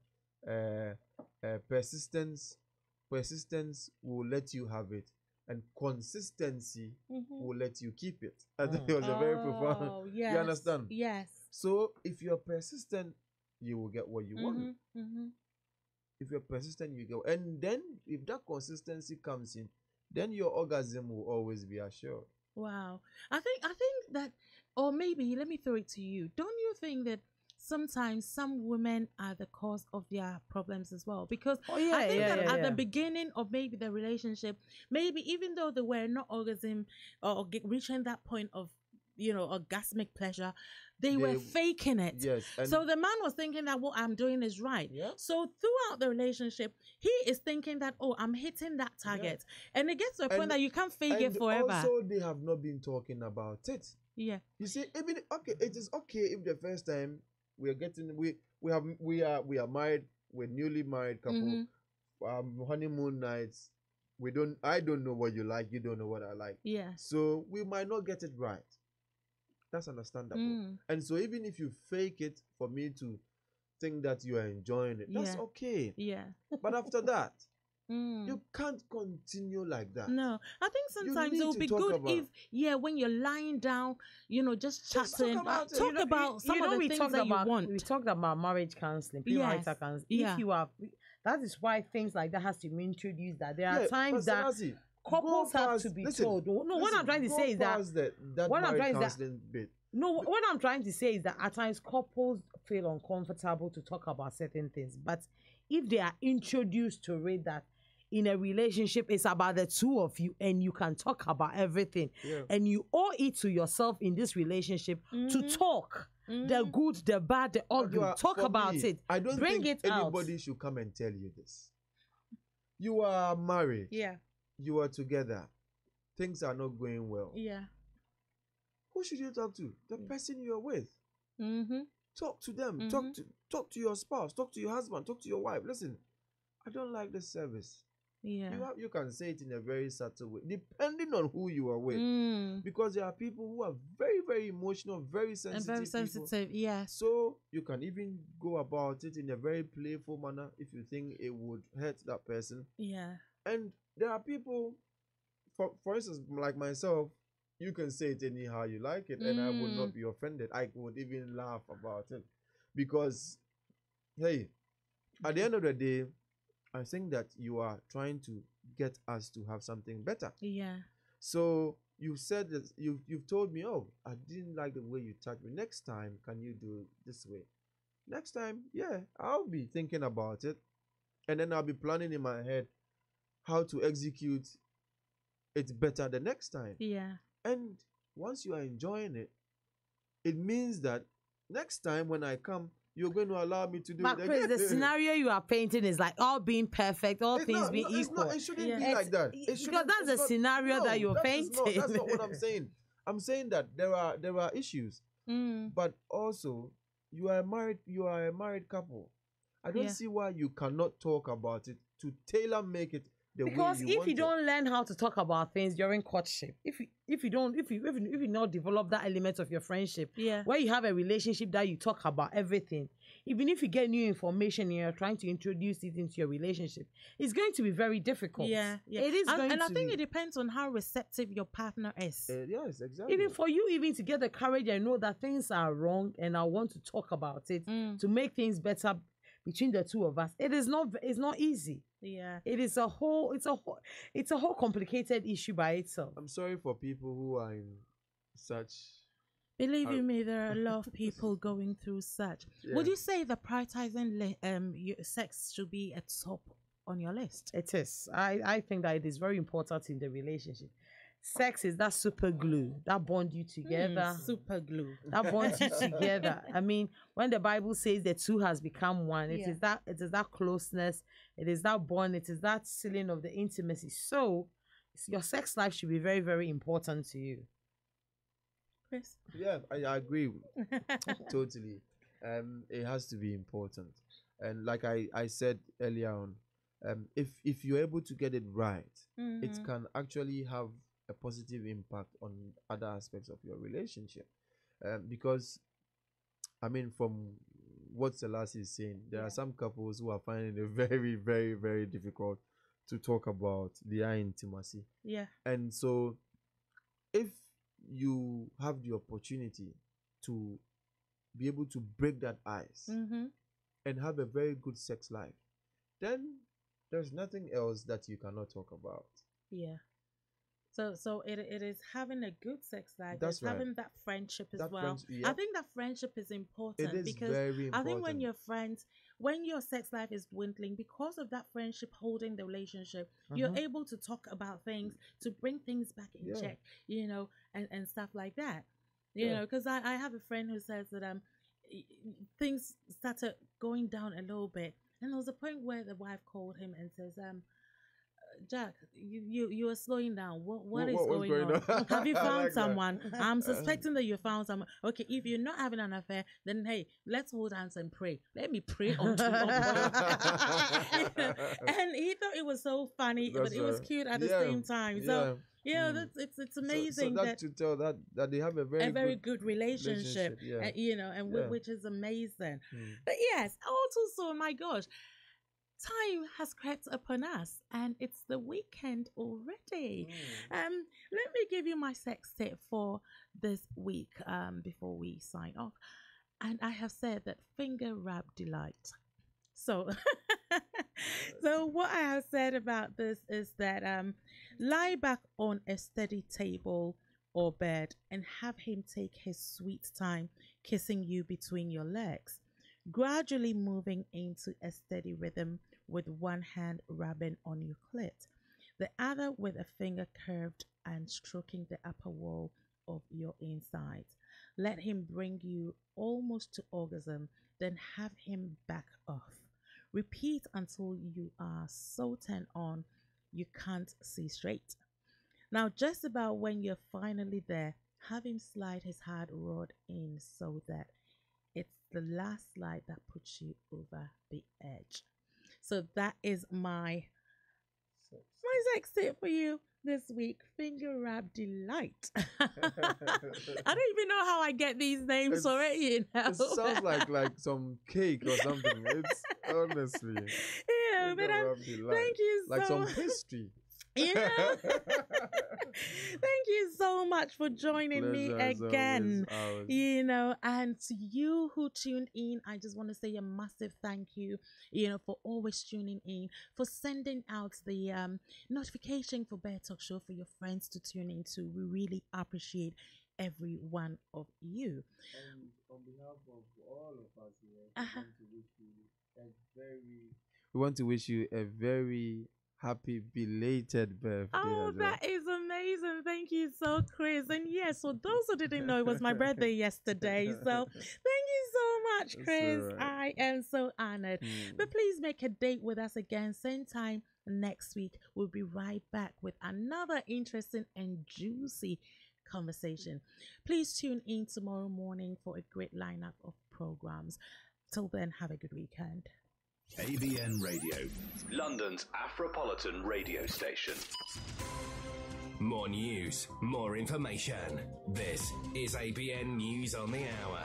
persistence will let you have it, and consistency will let you keep it. I think it was a very profound. Yes. You understand? Yes. So if you're persistent, you will get what you want. If you're persistent, you go. And then if that consistency comes in, then your orgasm will always be assured. Wow. I think that, or maybe let me throw it to you. Don't you think that sometimes some women are the cause of their problems as well? Because I think that at the beginning of maybe the relationship, maybe even though they were not orgasm or reaching that point of, orgasmic pleasure, they were faking it. Yes. So the man was thinking that what I'm doing is right. Yeah. So throughout the relationship, he is thinking that, oh, I'm hitting that target. Yeah. And it gets to a point that you can't fake it forever. Also, they have not been talking about it. Yeah. You see, even it is okay if the first time we are married, we're newly married couple, honeymoon nights. I don't know what you like, you don't know what I like. Yeah. So we might not get it right. That's understandable. And so even if you fake it for me to think that you are enjoying it, that's okay. Yeah. But after that, you can't continue like that. No. I think sometimes it will be good if, when you're lying down, just chatting, talk about some of the things that you want. We talked about marriage counseling, premarital counseling. If you have, that is why things like that has to be introduced, that there are times that couples have to be told. No, what I'm trying to say is that what I'm trying what I'm trying to say is that at times couples feel uncomfortable to talk about certain things. But if they are introduced to it that in a relationship it's about the two of you and you can talk about everything, and you owe it to yourself in this relationship to talk the good, the bad, the ugly, talk about it. I don't bring think it out. anybody should come and tell you this. You are married. Yeah. You are together. Things are not going well. Yeah. Who should you talk to? The person you're with. Talk to them. Talk to your spouse. Talk to your husband. Talk to your wife. Listen, I don't like this service. Yeah. You can say it in a very subtle way, depending on who you are with. Because there are people who are very, very emotional, very sensitive. And very sensitive, people. So you can even go about it in a very playful manner if you think it would hurt that person. Yeah. And there are people, for instance, like myself, you can say it anyhow you like it, and I would not be offended. I would even laugh about it. Because, hey, at the end of the day, I think that you are trying to get us to have something better. Yeah. So you said that you've told me, oh, I didn't like the way you touched me. Next time, can you do it this way? Next time, I'll be thinking about it. And then I'll be planning in my head how to execute it better the next time. Yeah. And once you are enjoying it, it means that next time when I come, you're going to allow me to do it again. Chris, the scenario you are painting is like all being perfect, all things being equal. It shouldn't be like that. Because that's the scenario that you're painting. That's not what I'm saying. I'm saying that there are issues, but also you are a married couple. I don't see why you cannot talk about it to tailor make it the way you want it. Because if you don't learn how to talk about things during courtship, if you not develop that element of your friendship, where you have a relationship that you talk about everything, even if you get new information and you're trying to introduce it into your relationship, it's going to be very difficult. Yeah. It is going to and I think it depends on how receptive your partner is. Yes, exactly. Even for you, even to get the courage and know that things are wrong and I want to talk about it to make things better between the two of us, it's not easy. Yeah. It's a whole complicated issue by itself. I'm sorry for people who are in such. Believe you me, there are a lot of people going through such. Yeah. Would you say that prioritizing sex should be at top on your list? It is. I think that it is very important in the relationship. Sex is that super glue that bonds you together. Super glue that bonds you together. I mean, when the Bible says the two has become one, it is that closeness, it is that bond, it is that sealing of the intimacy. So your sex life should be very, very important to you. Chris? Yeah, I agree totally. It has to be important, and like I said earlier on, if you're able to get it right, it Mhm. can actually have a positive impact on other aspects of your relationship, because I mean, from what Selassie is saying, there are some couples who are finding it very, very, very difficult to talk about their intimacy. Yeah. And so, if you have the opportunity to be able to break that ice Mm-hmm. and have a very good sex life, then there's nothing else that you cannot talk about. Yeah. So it is having a good sex life. That's It's right. having that friendship as That well. friendship, I yep. think that friendship is important It is because very I think when important. you're friends, when your sex life is dwindling, because of that friendship holding the relationship, you're able to talk about things, to bring things back in Yeah. check, and stuff like that. You Yeah. know, because I have a friend who says that things started going down a little bit, and there was a point where the wife called him and says, Jack, you are slowing down. What is was going going on? on? Have you I found like that. someone? I'm suspecting that you found someone. Okay, if you're not having an affair, then hey, let's hold hands and pray. Let me pray unto your boy. And he thought it was so funny, but That's it was right. cute at the Yeah, same time. So yeah. it's So amazing that that to tell that they have a very good relationship, yeah. and which is amazing. But yes, also, my gosh, time has crept upon us and it's the weekend already. Let me give you my sex tip for this week before we sign off. And I have said that finger rub delight. So so what I have said about this is that lie back on a steady table or bed and have him take his sweet time kissing you between your legs, gradually moving into a steady rhythm with one hand rubbing on your clit, the other with a finger curved and stroking the upper wall of your insides. Let him bring you almost to orgasm, then have him back off. Repeat until you are so turned on you can't see straight. Now, just about when you're finally there, have him slide his hard rod in so that it's the last slide that puts you over the edge. So that is my sex tip for you this week. Finger rub delight. I don't even know how I get these names already. You know? It sounds like some cake or something. It's honestly. Yeah, but thank you so like some pastry. You know, thank you so much for joining me Pleasure as again. always, ours. You know, and to you who tuned in, I just want to say a massive thank you, for always tuning in, for sending out the notification for Bedtalk Show for your friends to tune into. We really appreciate every one of you. And on behalf of all of us here, we want to wish you a very happy belated birthday. Oh, that is amazing. Thank you so, Chris. And yes, for those who didn't know, it was my birthday yesterday. So thank you so much, Chris. That's all right. I am so honored. But please make a date with us again, same time next week. We'll be right back with another interesting and juicy conversation. Please tune in tomorrow morning for a great lineup of programs. Till then, have a good weekend. ABN Radio, London's Afropolitan radio station. More news, more information. This is ABN News on the Hour.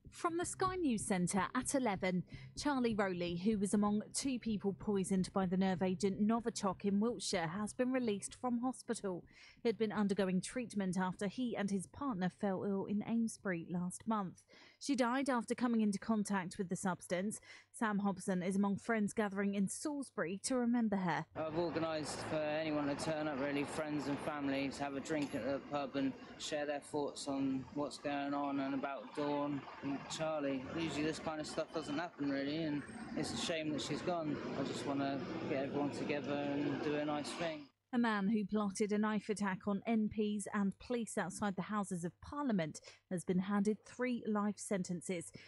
From the Sky News Centre at 11, Charlie Rowley, who was among 2 people poisoned by the nerve agent Novichok in Wiltshire, has been released from hospital. He had been undergoing treatment after he and his partner fell ill in Amesbury last month. She died after coming into contact with the substance. Sam Hobson is among friends gathering in Salisbury to remember her. I've organised for anyone to turn up, really, friends and family, to have a drink at the pub and share their thoughts on what's going on and about Dawn and Charlie. Usually this kind of stuff doesn't happen, really, and it's a shame that she's gone. I just want to get everyone together and do a nice thing. A man who plotted a knife attack on MPs and police outside the Houses of Parliament has been handed 3 life sentences.